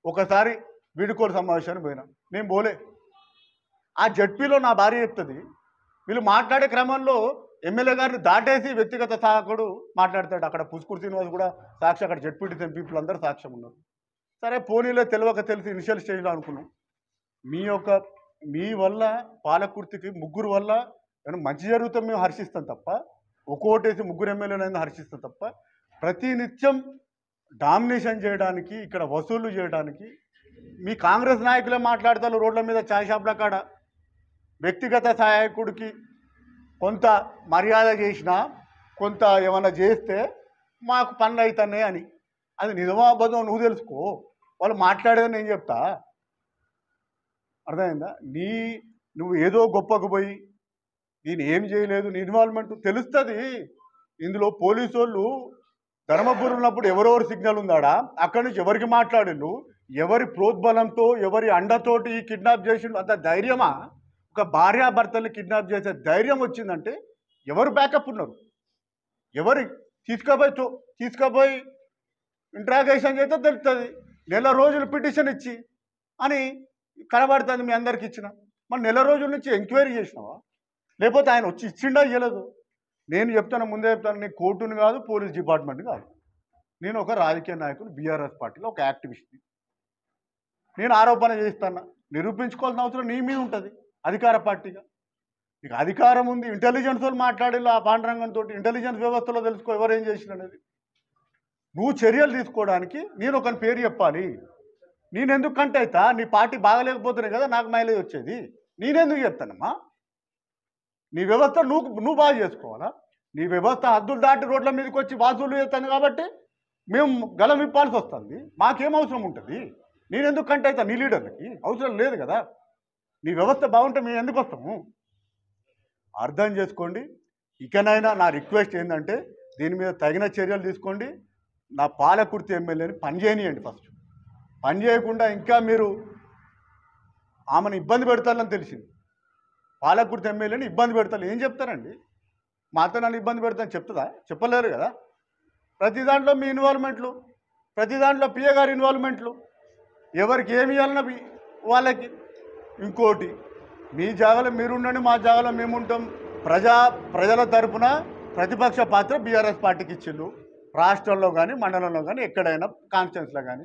ఒకసారి వీడుకోలు సమావేశానికి పోయినా. నేను పోలే. ఆ జడ్పీలో నా భార్య చెప్తుంది. వీళ్ళు మాట్లాడే క్రమంలో ఎమ్మెల్యే గారిని దాటేసి వ్యక్తిగత సహాయకుడు మాట్లాడతాడు. అక్కడ పుష్కూరు శ్రీనివాస్ కూడా సాక్షి, అక్కడ జడ్పీటీసీ ఎంపీలు అందరూ సాక్ష్యం ఉన్నారు. సరే పోనీలో తెలిసి ఇనిషియల్ స్టేజ్లో అనుకున్నాం. మీ వల్ల పాలకుర్తికి 3 వల్ల ఏమైనా మంచి జరుగుతాం మేము హర్షిస్తాం తప్ప, ఒక్కోటేసి 3 ఎమ్మెల్యేలైనా హర్షిస్తాం తప్ప, ప్రతినిత్యం డామినేషన్ చేయడానికి, ఇక్కడ వసూళ్లు చేయడానికి మీ కాంగ్రెస్ నాయకులే మాట్లాడతారు. రోడ్ల మీద చాయ్ షాప్ల కాడ వ్యక్తిగత సహాయకుడికి కొంత మర్యాద చేసినా, కొంత ఏమన్నా చేస్తే మాకు పనులు అవుతున్నాయి అని. అది నిజమా అబద్ధం నువ్వు తెలుసుకో. వాళ్ళు మాట్లాడేది నేను చెప్తా. అర్థమైందా? నువ్వు ఏదో గొప్పకు పోయి దీన్ని ఏం చేయలేదు, నీ ఇన్వాల్వ్మెంట్ తెలుస్తుంది. ఇందులో పోలీసు వాళ్ళు ధర్మపురి ఉన్నప్పుడు ఎవరెవరు సిగ్నల్ ఉందాడా, అక్కడి నుంచి ఎవరికి మాట్లాడిండు, ఎవరి ప్రోద్బలంతో ఎవరి అండతోటి కిడ్నాప్ చేసిండు, అంత ధైర్యమా? ఒక భార్యాభర్తల్ని కిడ్నాప్ చేసే ధైర్యం వచ్చిందంటే ఎవరు బ్యాకప్ ఉన్నారు? ఎవరి తీసుకుపోయి ఇంట్రాగేషన్ చేస్తే తెలుస్తుంది. 1 రోజులు పిటిషన్ ఇచ్చి అని కనబడుతుంది మీ అందరికి ఇచ్చిన. మరి 1 రోజుల నుంచి ఎంక్వైరీ చేసినావా? లేకపోతే ఆయన వచ్చి ఇచ్చిండా ఇవ్వలేదు? నేను చెప్తాను, ముందే చెప్తాను, నేను కోర్టుని కాదు, పోలీస్ డిపార్ట్మెంట్ కాదు. నేను ఒక రాజకీయ నాయకుడు, బీఆర్ఎస్ పార్టీలో ఒక యాక్టివిస్ట్ని. నేను ఆరోపణ చేస్తాను, నిరూపించుకోవాల్సిన అవసరం నీ మీద ఉంటుంది. అధికార పార్టీగా నీకు అధికారం ఉంది. ఇంటెలిజెన్స్ వాళ్ళు మాట్లాడేలా ఆ పాండరంగంతో ఇంటెలిజెన్స్ వ్యవస్థలో తెలుసుకో ఎవరేం చేసిననేది. నువ్వు చర్యలు తీసుకోవడానికి నేను ఒక పేరు చెప్పాలి. నేనెందుకు కంటే అవుతా? నీ పార్టీ బాగలేకపోతేనే కదా నాకు మైలేజ్ వచ్చేది. నేనెందుకు చెప్తానమ్మా? నీ వ్యవస్థ నువ్వు బాగా చేసుకోవాలా? నీ వ్యవస్థ హద్దులు దాటి రోడ్ల మీదకి వచ్చి వాసులు చేస్తాను కాబట్టి మేము గలం విప్పాల్సి వస్తుంది. మాకేం అవసరం ఉంటుంది? నేనెందుకు కంటే అవుతా? నీ లీడర్లకి అవసరం లేదు కదా. నీ వ్యవస్థ బాగుంటే మేము ఎందుకు వస్తాము? అర్థం చేసుకోండి. ఇకనైనా నా రిక్వెస్ట్ ఏంటంటే దీని మీద తగిన చర్యలు తీసుకోండి. నా పాలకుర్తి ఎమ్మెల్యేని పని చేయనియండి. ఫస్ట్ పని చేయకుండా ఇంకా మీరు ఆమెను ఇబ్బంది పెడతారని తెలిసింది. పాలకుర్తి ఎమ్మెల్యేని ఇబ్బంది పెడతారు. ఏం చెప్తారండి? మాతో నన్ను ఇబ్బంది పెడతాను చెప్తుందా? చెప్పలేరు కదా. ప్రతి దాంట్లో మీ ఇన్వాల్వ్మెంట్లు, ప్రతి దాంట్లో పిఏ గారి ఇన్వాల్వ్మెంట్లు, ఎవరికి ఏమి ఇవ్వాలన్నా వాళ్ళకి. ఇంకోటి, మీ జాగాలో మీరుండండి, మా జాగాలో మేము ఉంటాం. ప్రజల తరపున ప్రతిపక్ష పాత్ర బీఆర్ఎస్ పార్టీకి ఇచ్చిండు. రాష్ట్రంలో కానీ మండలంలో కానీ ఎక్కడైనా కాన్స్టిట్యున్సీలో కానీ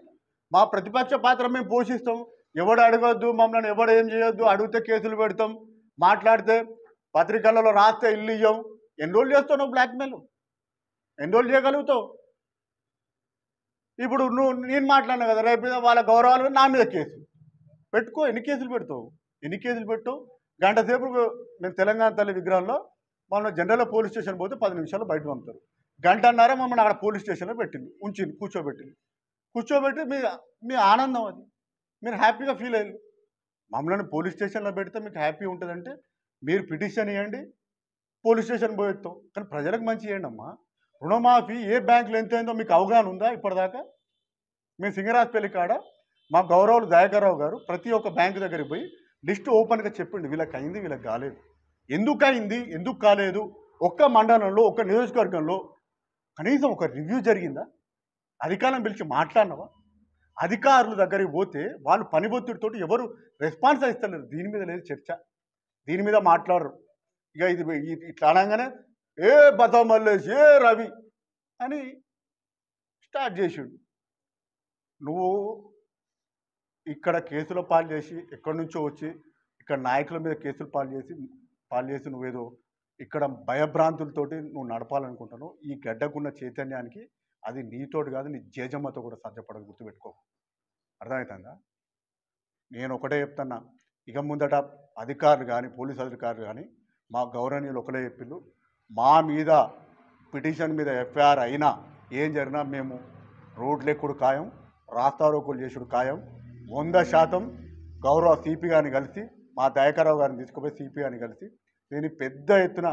మా ప్రతిపక్ష పాత్ర మేము పోషిస్తాం. ఎవడు అడగొద్దు, మమ్మల్ని ఎవడు ఏం చేయొద్దు, అడిగితే కేసులు పెడతాం, మాట్లాడితే పత్రికలలో రాస్తే ఇల్లు ఇవ్వం. ఎన్ని రోజులు చేస్తావు నువ్వు బ్లాక్మెయిల్? ఎన్ని రోజులు చేయగలుగుతావు? ఇప్పుడు నేను మాట్లాడినా కదా, రేపు వాళ్ళ గౌరవాలు నా మీద కేసు పెట్టుకో. ఎన్ని కేసులు పెడతావు? గంట సేపు మేము తెలంగాణ తల్లి విగ్రహంలో మమ్మల్ని జనరల్ పోలీస్ స్టేషన్ పోతే 10 నిమిషాలు బయట పంపుతారు. గంటన్నర మమ్మల్ని అక్కడ పోలీస్ స్టేషన్లో పెట్టింది, కూర్చోబెట్టి మీ ఆనందం అది. మీరు హ్యాపీగా ఫీల్ అయ్యారు. మమ్మల్ని పోలీస్ స్టేషన్లో పెడితే మీకు హ్యాపీ ఉంటుందంటే మీరు పిటిషన్ ఇవ్వండి, పోలీస్ స్టేషన్ పోయేస్తాం. కానీ ప్రజలకు మంచి చేయండి అమ్మా. రుణమాఫీ ఏ బ్యాంకులో ఎంత అయిందో మీకు అవగాహన ఉందా ఇప్పటిదాకా? మేము సింగరాజపల్లి కాడ మా గౌరవులు దయాకర్రావు గారు ప్రతి ఒక్క బ్యాంకు దగ్గరికి పోయి లిస్ట్ ఓపెన్గా చెప్పిండు, వీళ్ళకి అయింది వీళ్ళకి కాలేదు. ఎందుకు అయింది ఎందుకు కాలేదు, ఒక్క మండలంలో ఒక్క నియోజకవర్గంలో కనీసం ఒక రివ్యూ జరిగిందా? అధికారులను పిలిచి మాట్లాడినవా? అధికారుల దగ్గరికి పోతే వాళ్ళు పని ఒత్తిడితోటి ఎవరు రెస్పాన్స్ ఇస్తలేరు. దీని మీద లేదు చర్చ, దీని మీద మాట్లాడరు. ఇక ఇది ఇట్లా అనగానే ఏ బసవ మల్లేష్ ఏ రవి అని స్టార్ట్ చేసిండు. నువ్వు ఇక్కడ కేసుల పాలు చేసి ఎక్కడి నుంచో వచ్చి ఇక్కడ నాయకుల మీద కేసులు పాలు చేసి నువ్వేదో ఇక్కడ భయభ్రాంతులతోటి నువ్వు నడపాలనుకుంటున్నావు. ఈ గడ్డకున్న చైతన్యానికి అది నీతోటి కాదు, నీ జేజమ్మతో కూడా సాధ్యపడదు, గుర్తుపెట్టుకో. అర్థమవుతుందా? నేను ఒకటే చెప్తున్నా, ఇక ముందట అధికారులు కానీ పోలీసు అధికారులు కానీ మా గౌరవనీయులు ఒకటే చెప్పిళ్ళు, మా మీద పిటిషన్ మీద ఎఫ్ఐఆర్ అయినా ఏం జరిగినా మేము రోడ్లు ఎక్కుడు ఖాయం, రాస్తారోకోలు చేసుడు ఖాయం. 100% గౌరవ సిపి గారిని కలిసి మా దయాకర్రావు గారిని తీసుకుపోయి సిపి గారిని కలిసి దీన్ని పెద్ద ఎత్తున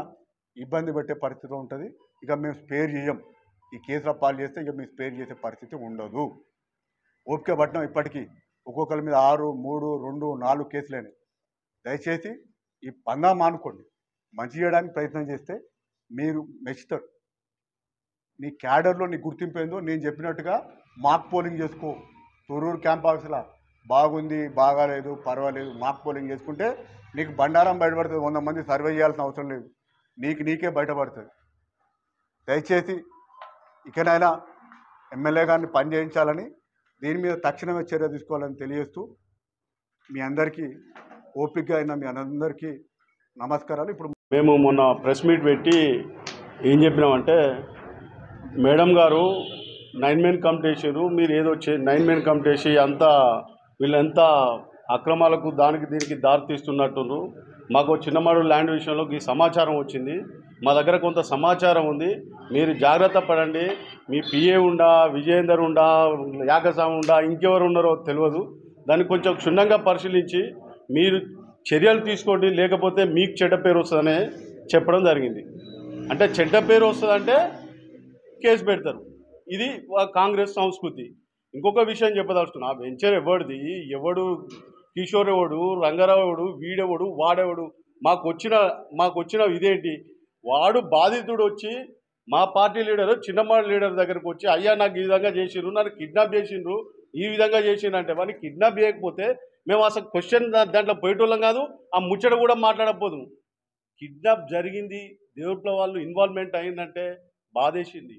ఇబ్బంది పెట్టే పరిస్థితి ఉంటుంది. ఇక మేము స్పేర్ చేయం, ఈ కేసుల పాలు చేస్తే ఇక మేము స్పేర్ చేసే పరిస్థితి ఉండదు. ఓపిక పట్టినాం, ఇప్పటికీ ఒక్కొక్కరి మీద 6, 3, 2, 4 కేసులేని. దయచేసి ఈ పందా మానుకోండి, మంచి చేయడానికి ప్రయత్నం చేస్తే మీరు మెచ్చుతారు. నీ క్యాడర్లో నీ గుర్తింపు ఏందో నేను చెప్పినట్టుగా మాక్ పోలింగ్ చేసుకో. తొర్రూరు క్యాంప్ ఆఫీసులో బాగుంది బాగాలేదు పర్వాలేదు మాక్ పోలింగ్ చేసుకుంటే నీకు బండారం బయటపడుతుంది. 100 మంది సర్వే చేయాల్సిన అవసరం లేదు, నీకే బయటపడుతుంది. దయచేసి ఇకనైనా ఎమ్మెల్యే గారిని పని చేయించాలని, దీని మీద తక్షణమే చర్య తీసుకోవాలని తెలియజేస్తూ మీ అందరికీ ఓపికగా అయినా మీ అందరికీ నమస్కారాలు. ఇప్పుడు మేము మొన్న ప్రెస్ మీట్ పెట్టి ఏం చెప్పినామంటే, మేడం గారు 9 మెన్ కమిటీ వేసారు, మీరు ఏదో 9 మెన్ కమిటీ వేసి అంతా వీళ్ళంతా అక్రమాలకు దానికి దీనికి దారి తీస్తున్నట్టు మాకు చిన్నమాడు ల్యాండ్ విషయంలో ఈ సమాచారం వచ్చింది. మా దగ్గర కొంత సమాచారం ఉంది, మీరు జాగ్రత్త పడండి. మీ పిఏ ఉండా, విజయేందర్ ఉండా, యాకస్వామి ఉండా, ఇంకెవరు ఉన్నారో తెలియదు. దాన్ని కొంచెం క్షుణ్ణంగా పరిశీలించి మీరు చర్యలు తీసుకోండి, లేకపోతే మీకు చెడ్డ పేరు వస్తుందనే చెప్పడం జరిగింది. అంటే చెడ్డ పేరు వస్తుందంటే కేసు పెడతారు. ఇది కాంగ్రెస్ సంస్కృతి. ఇంకొక విషయం చెప్పదలుచుకున్నా, వెంచర్ ఎవడు కిషోర్ ఎవడు, రంగారావు ఎవడు, వీడెవడు, వాడెవడు, మాకు వచ్చిన ఇదేంటి, వాడు బాధితుడు వచ్చి మా పార్టీ లీడరు చిన్నమాడి లీడర్ దగ్గరకు వచ్చి, అయ్యా నాకు ఈ విధంగా చేసిండ్రు, నన్ను కిడ్నాప్ చేసిండ్రు, ఈ విధంగా చేసిండ్రు అంటే వాడిని కిడ్నాప్ చేయకపోతే మేము అసలు క్వశ్చన్ దాంట్లో పోయేటోళ్ళం కాదు, ఆ ముచ్చట కూడా మాట్లాడకపోదు. కిడ్నాప్ జరిగింది, దేవుట్ల వాళ్ళు ఇన్వాల్వ్మెంట్ అయిందంటే బాధేసింది.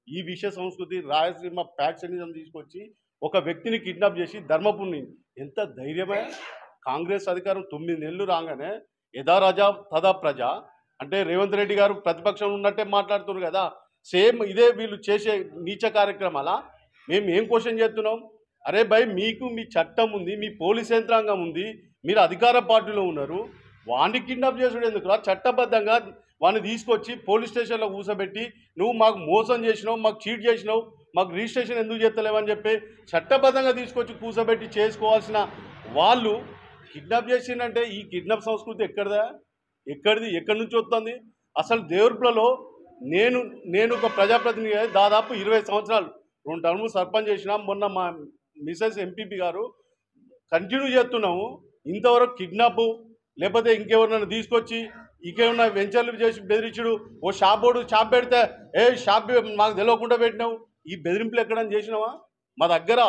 ఈ విషయ సంస్కృతి రాయలసీమ ప్యాక్షనిజం తీసుకొచ్చి ఒక వ్యక్తిని కిడ్నాప్ చేసి ధర్మపుణ్ణి, ఎంత ధైర్యమే. కాంగ్రెస్ అధికారం 9 నెలలు రాగానే యథా రాజా తదా ప్రజ అంటే రేవంత్ రెడ్డి గారు ప్రతిపక్షం ఉన్నట్టే మాట్లాడుతున్నారు కదా. సేమ్ ఇదే వీళ్ళు చేసే నీచ కార్యక్రమాల మేము ఏం క్వశ్చన్ చేస్తున్నాం? అరే భయ్, మీకు మీ చట్టం ఉంది, మీ పోలీస్ యంత్రాంగం ఉంది, మీరు అధికార పార్టీలో ఉన్నారు, వాడిని కిడ్నాప్ చేసుడు ఎందుకు? చట్టబద్ధంగా వాడిని తీసుకొచ్చి పోలీస్ స్టేషన్లో కూర్చోబెట్టి నువ్వు మాకు మోసం చేసినావు, మాకు చీట్ చేసినావు, మాకు రిజిస్ట్రేషన్ ఎందుకు చేస్తలేవని చెప్పి చట్టబద్ధంగా తీసుకొచ్చి కూర్చోబెట్టి చేసుకోవాల్సిన వాళ్ళు కిడ్నాప్ చేసిందంటే ఈ కిడ్నాప్ సంస్కృతి ఎక్కడిది ఎక్కడి నుంచి వస్తుంది? అసలు దేవుర్పులలో నేను ఒక ప్రజాప్రతినిధిగా దాదాపు 20 సంవత్సరాలు 2 టర్ములు సర్పంచ్ చేసినా. మొన్న మా మిసెస్ ఎంపీపీ గారు కంటిన్యూ చేస్తున్నాము, ఇంతవరకు కిడ్నాప్ లేకపోతే ఇంకెవరినైనా తీసుకొచ్చి ఇంకేమన్నా వెంచర్లు చేసి బెదిరించుడు, ఓ షాప్ పెడితే షాప్ మాకు తెలియకుండా పెట్టినావు, ఈ బెదిరింపులు ఎక్కడని చేసినావా? మా దగ్గర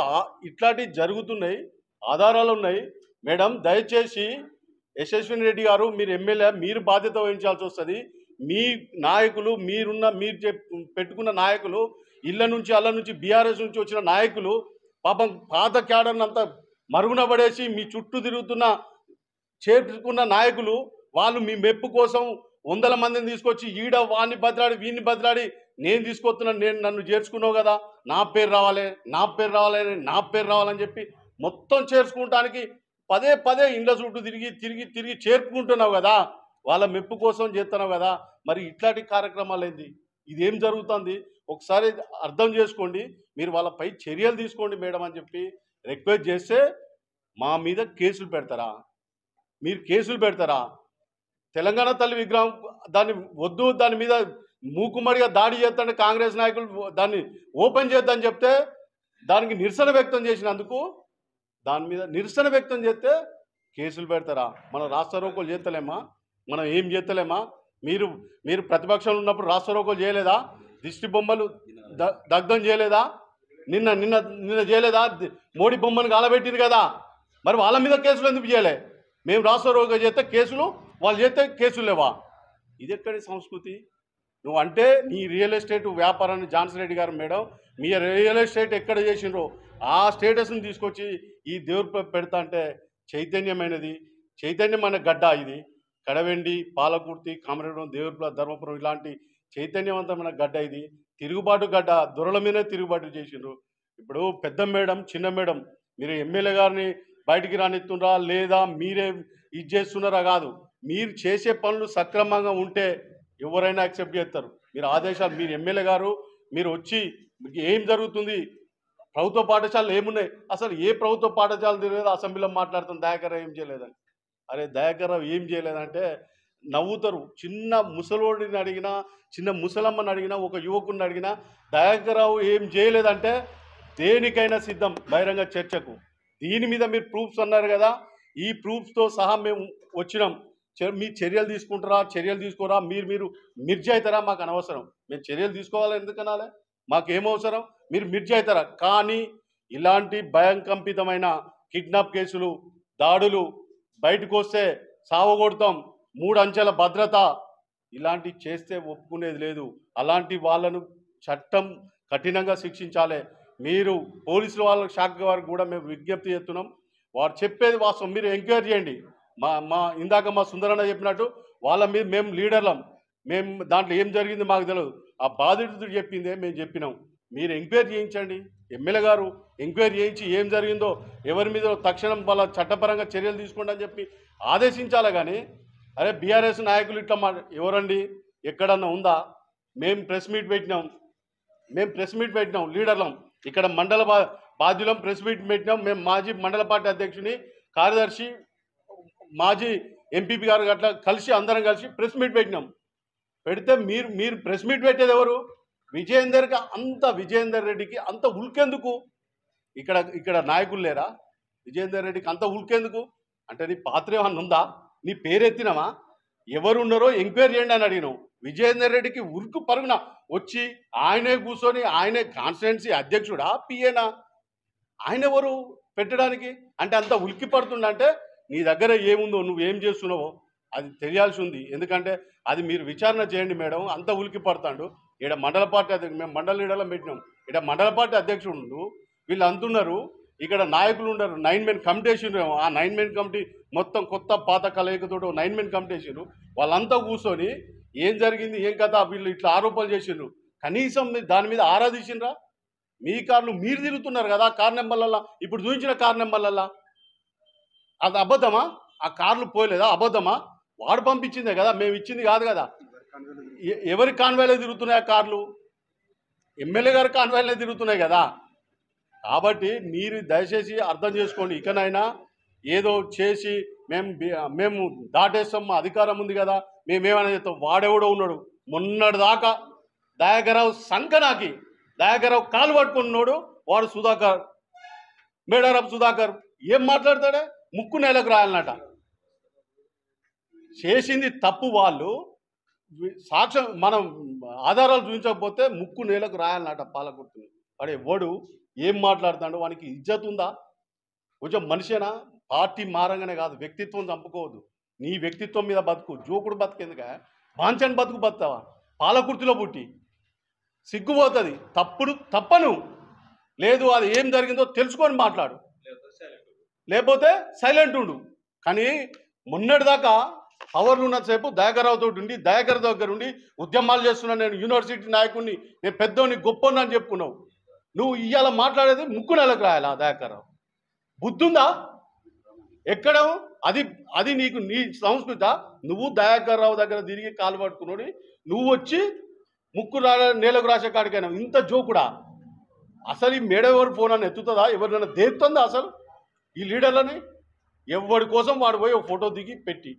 ఇట్లాంటివి జరుగుతున్నాయి, ఆధారాలు ఉన్నాయి. మేడం దయచేసి యశస్విని రెడ్డి గారు, మీరు ఎమ్మెల్యే, మీరు బాధ్యత వహించాల్సి వస్తుంది. మీ నాయకులు మీరు పెట్టుకున్న నాయకులు, అల్ల నుంచి బీఆర్ఎస్ నుంచి వచ్చిన నాయకులు పాపం పాత క్యాడర్ని అంతా మరుగున పడేసి మీ చుట్టూ తిరుగుతున్న చేర్చుకున్న నాయకులు, వాళ్ళు మీ మెప్పు కోసం 100 మందిని తీసుకొచ్చి ఈడ వాడిని బదిలాడి వీడిని బదిలాడి నేను తీసుకొస్తున్నాను, నన్ను చేర్చుకున్నావు కదా, నా పేరు రావాలని చెప్పి మొత్తం చేర్చుకోవటానికి పదే ఇండ్ల చుట్టూ తిరిగి చేర్చుకుంటున్నావు కదా, వాళ్ళ మెప్పు కోసం చేస్తున్నావు కదా. మరి ఇట్లాంటి కార్యక్రమాలు ఏంది? ఇదేం జరుగుతుంది? ఒకసారి అర్థం చేసుకోండి, మీరు వాళ్ళపై చర్యలు తీసుకోండి మేడం అని చెప్పి రిక్వెస్ట్ చేస్తే మా మీద కేసులు పెడతారా? మీరు కేసులు పెడతారా? తెలంగాణ తల్లి విగ్రహం దాన్ని వద్దు, దాని మీద మూకుమ్మడిగా దాడి చేస్తాంటే కాంగ్రెస్ నాయకులు దాన్ని ఓపెన్ చేద్దని చెప్తే దానికి నిరసన వ్యక్తం చేసినందుకు, దాని మీద నిరసన వ్యక్తం చేస్తే కేసులు పెడతారా? మన రాస్తారోకోలు చేస్తలేమా? మనం ఏం చేస్తలేమా? మీరు మీరు ప్రతిపక్షంలో ఉన్నప్పుడు రాస్తారోకోలు చేయలేదా? దిష్టి బొమ్మలు దగ్ధం చేయలేదా? నిన్న నిన్న నిన్న చేయలేదా? మోడీ బొమ్మను కాలబెట్టింది కదా, మరి వాళ్ళ మీద కేసులు ఎందుకు చేయలే? మేము రాస్తారోకో చేస్తే కేసులు, వాళ్ళు చేస్తే కేసులు లేవా? ఇది ఎక్కడి సంస్కృతి? నువ్వు అంటే నీ రియల్ ఎస్టేట్ వ్యాపారాన్ని ఝాన్సీ రెడ్డి గారు మేడం, మీ రియల్ ఎస్టేట్ ఎక్కడ చేసిండ్రో ఆ స్టేటస్ని తీసుకొచ్చి ఈ దేవుడు పెడతా అంటే చైతన్యమైనది, చైతన్యమైన గడ్డ ఇది. కడవెండి, పాలకుర్తి, కామరేగూడెం, దేవుర్పల్లి, ధర్మపురం ఇలాంటి చైతన్యవంతమైన గడ్డ ఇది. తిరుగుబాటు గడ్డ, దొరల మీదే తిరుగుబాటు చేసిండ్రు. ఇప్పుడు పెద్ద మేడం, చిన్న మేడం, మీరు ఎమ్మెల్యే గారిని బయటికి రానిస్తుండ్రా లేదా మీరే ఇది చేస్తున్నారా కాదు, మీరు చేసే పనులు సక్రమంగా ఉంటే ఎవరైనా యాక్సెప్ట్ చేస్తారు. మీరు ఆదేశాలు, మీరు ఎమ్మెల్యే గారు మీరు వచ్చి ఏం జరుగుతుంది, ప్రభుత్వ పాఠశాలలు ఏమున్నాయి, అసలు ఏ ప్రభుత్వ పాఠశాల తెలియదు, అసెంబ్లీలో మాట్లాడుతున్న దయాకర్ ఏం చేయలేదని. అరే దయాకర్ ఏం చేయలేదంటే నవ్వుతారు. చిన్న ముసలోడిని అడిగినా, చిన్న ముసలమ్మని అడిగినా, ఒక యువకుడిని అడిగినా దయాకర్రావు ఏం చేయలేదంటే దేనికైనా సిద్ధం బహిరంగ చర్చకు. దీని మీద మీరు ప్రూఫ్స్ అన్నారు కదా, ఈ ప్రూఫ్స్తో సహా మేము వచ్చినాం. మీ చర్యలు తీసుకుంటారా, చర్యలు తీసుకోరా, మీరు మిర్చి అవుతారా మాకు అనవసరం. మేము చర్యలు తీసుకోవాలి ఎందుకనాలే, మాకేమవసరం, మీరు మిర్చి అవుతారా. కానీ ఇలాంటి భయంకంపితమైన కిడ్నాప్ కేసులు, దాడులు బయటకు వస్తే సావగొడతాం, 3 అంచెల భద్రత ఇలాంటి చేస్తే ఒప్పుకునేది లేదు. అలాంటి వాళ్ళను చట్టం కఠినంగా శిక్షించాలి. మీరు పోలీసుల వాళ్ళ శాఖ వారికి కూడా మేము విజ్ఞప్తి చేస్తున్నాం, వారు చెప్పేది వాస్తవం, మీరు ఎంక్వైరీ చేయండి. ఇందాక మా సుందరన్న చెప్పినట్టు వాళ్ళ మీద మేము లీడర్లం, మేము దాంట్లో ఏం జరిగింది మాకు తెలియదు, ఆ బాధితుడు చెప్పిందే మేము చెప్పినాం. మీరు ఎంక్వైరీ చేయించండి, ఎమ్మెల్యే గారు ఎంక్వైరీ చేయించి ఏం జరిగిందో ఎవరి మీద తక్షణం వాళ్ళ చట్టపరంగా చర్యలు తీసుకోండి అని చెప్పి ఆదేశించాలి. కానీ అరే బీఆర్ఎస్ నాయకులు ఇట్లా ఎవరండి ఎక్కడన్నా ఉందా? మేము ప్రెస్ మీట్ పెట్టినాం లీడర్లం, ఇక్కడ మండల బాధ్యులం ప్రెస్ మీట్ పెట్టినాం. మేము మాజీ మండల పార్టీ అధ్యక్షుని, కార్యదర్శి, మాజీ ఎంపీపీ గారు అట్లా కలిసి అందరం కలిసి ప్రెస్ మీట్ పెట్టినాం. పెడితే మీరు ప్రెస్ మీట్ పెట్టేది ఎవరు? విజయేందర్ రెడ్డికి అంత ఉల్కెందుకు? ఇక్కడ నాయకులు లేరా? విజయేందర్ రెడ్డికి అంత ఉల్కెందుకు అంటే నీ పాత్ర ఏమన్నా ఉందా? నీ పేరెత్తినమా? ఎవరు ఉన్నారో ఎంక్వైరీ చేయండి అని అడిగినావు. విజయేందర్ రెడ్డికి ఉరుకు పరుగున వచ్చి ఆయనే కూర్చొని, ఆయనే కాన్స్టిట్యున్సీ అధ్యక్షుడా, పిఏనా, ఆయన ఎవరు పెట్టడానికి? అంటే అంత ఉలికి పడుతుందంటే నీ దగ్గర ఏముందో, నువ్వేం చేస్తున్నావో అది తెలియాల్సి ఉంది. ఎందుకంటే అది మీరు విచారణ చేయండి మేడం. అంత ఉలికి పడతాడు. ఇక్కడ మండల పార్టీ అధ్యక్షుడు, మేము మండల లీడర్లో పెట్టినాం, ఇక్కడ మండల పార్టీ అధ్యక్షుడు, వీళ్ళు అంటున్నారు. ఇక్కడ నాయకులు ఉన్నారు, 9 మెన్ కమిటీ వేసిండ్రు. ఆ 9 మెన్ కమిటీ మొత్తం కొత్త పాత కలయికతో 9 మెన్ కమిటీ వేసిండ్రు. వాళ్ళంతా కూర్చొని ఏం జరిగింది, ఏం కథ, వీళ్ళు ఇట్లా ఆరోపణలు చేసిండ్రు. కనీసం దాని మీద ఆరాధించిండ్రా? మీ కార్లు మీరు తిరుగుతున్నారు కదా, కార్ నెంబర్లల్లా ఇప్పుడు చూపించిన కార్ నెంబర్లల్లా. అది అబద్ధమా? ఆ కార్లు పోయలేదా? అబద్ధమా? వాడు పంపించిందే కదా, మేము ఇచ్చింది కాదు కదా. ఎవరి కాన్వాయ్లో తిరుగుతున్నాయి ఆ కార్లు? ఎమ్మెల్యే గారి కాన్వాయ్లో తిరుగుతున్నాయి కదా. కాబట్టి మీరు దయచేసి అర్థం చేసుకోండి. ఇకనైనా ఏదో చేసి మేము దాటేస్తాం, మా అధికారం ఉంది కదా, మేమేమైనా చేస్తాం. వాడెవడో ఉన్నాడు మొన్నటిదాకా దయాకర్రావు సంకనాకి, దయాకర్రావు కాలు పట్టుకున్నాడు వాడు సుధాకర్, మేడారం సుధాకర్. ఏం మాట్లాడతాడే? ముక్కు నేలకు రాయాలన్నట. చేసింది తప్పు. వాళ్ళు సాక్ష్యం మనం ఆధారాలు చూపించకపోతే ముక్కు నేలకు రాయాలన్నట పాలకుర్తిని. వాడు ఎవడు ఏం మాట్లాడుతాడు? వానికి ఇజ్జత్ ఉందా? కొంచెం మనిషేనా? పార్టీ మారంగానే కాదు, వ్యక్తిత్వం చంపుకోవద్దు. నీ వ్యక్తిత్వం మీద బతుకు. జోకుడు బతుకెందుక? బాంచని బతుకు బతుకుతావా? పాలకుర్తిలో పుట్టి సిగ్గుపోతుంది. తప్పను లేదు, అది ఏం జరిగిందో తెలుసుకొని మాట్లాడు, లేకపోతే సైలెంట్ ఉండు. కానీ మొన్నటిదాకా పవర్లు ఉన్నంతసేపు దయాకర్రావుతో ఉండి, దయాకర్ దగ్గర ఉండి ఉద్యమాలు చేస్తున్నాను, నేను యూనివర్సిటీ నాయకుడిని, నేను పెద్దోని గొప్పని అని చెప్పుకున్నావు. నువ్వు ఇవాళ మాట్లాడేది ముక్కు నెలకు రాయాలా? దయాకర్రావు బుద్ధుందా? ఎక్కడ అది నీకు నీ సంస్కృత? నువ్వు దయాకర్రావు దగ్గర తిరిగి కాలు పట్టుకున్నాడు, నువ్వు వచ్చి ముక్కు నేలకు రాసే కాడికైనా ఇంత జోకుడా? అసలు ఈ మేడ ఎవరు ఫోన్ అని ఎత్తుతుందా? ఎవరినైనా దేరుతుందా? అసలు ఈ లీడర్లని ఎవరి కోసం వాడు పోయి ఒక ఫోటో దిగి పెట్టి,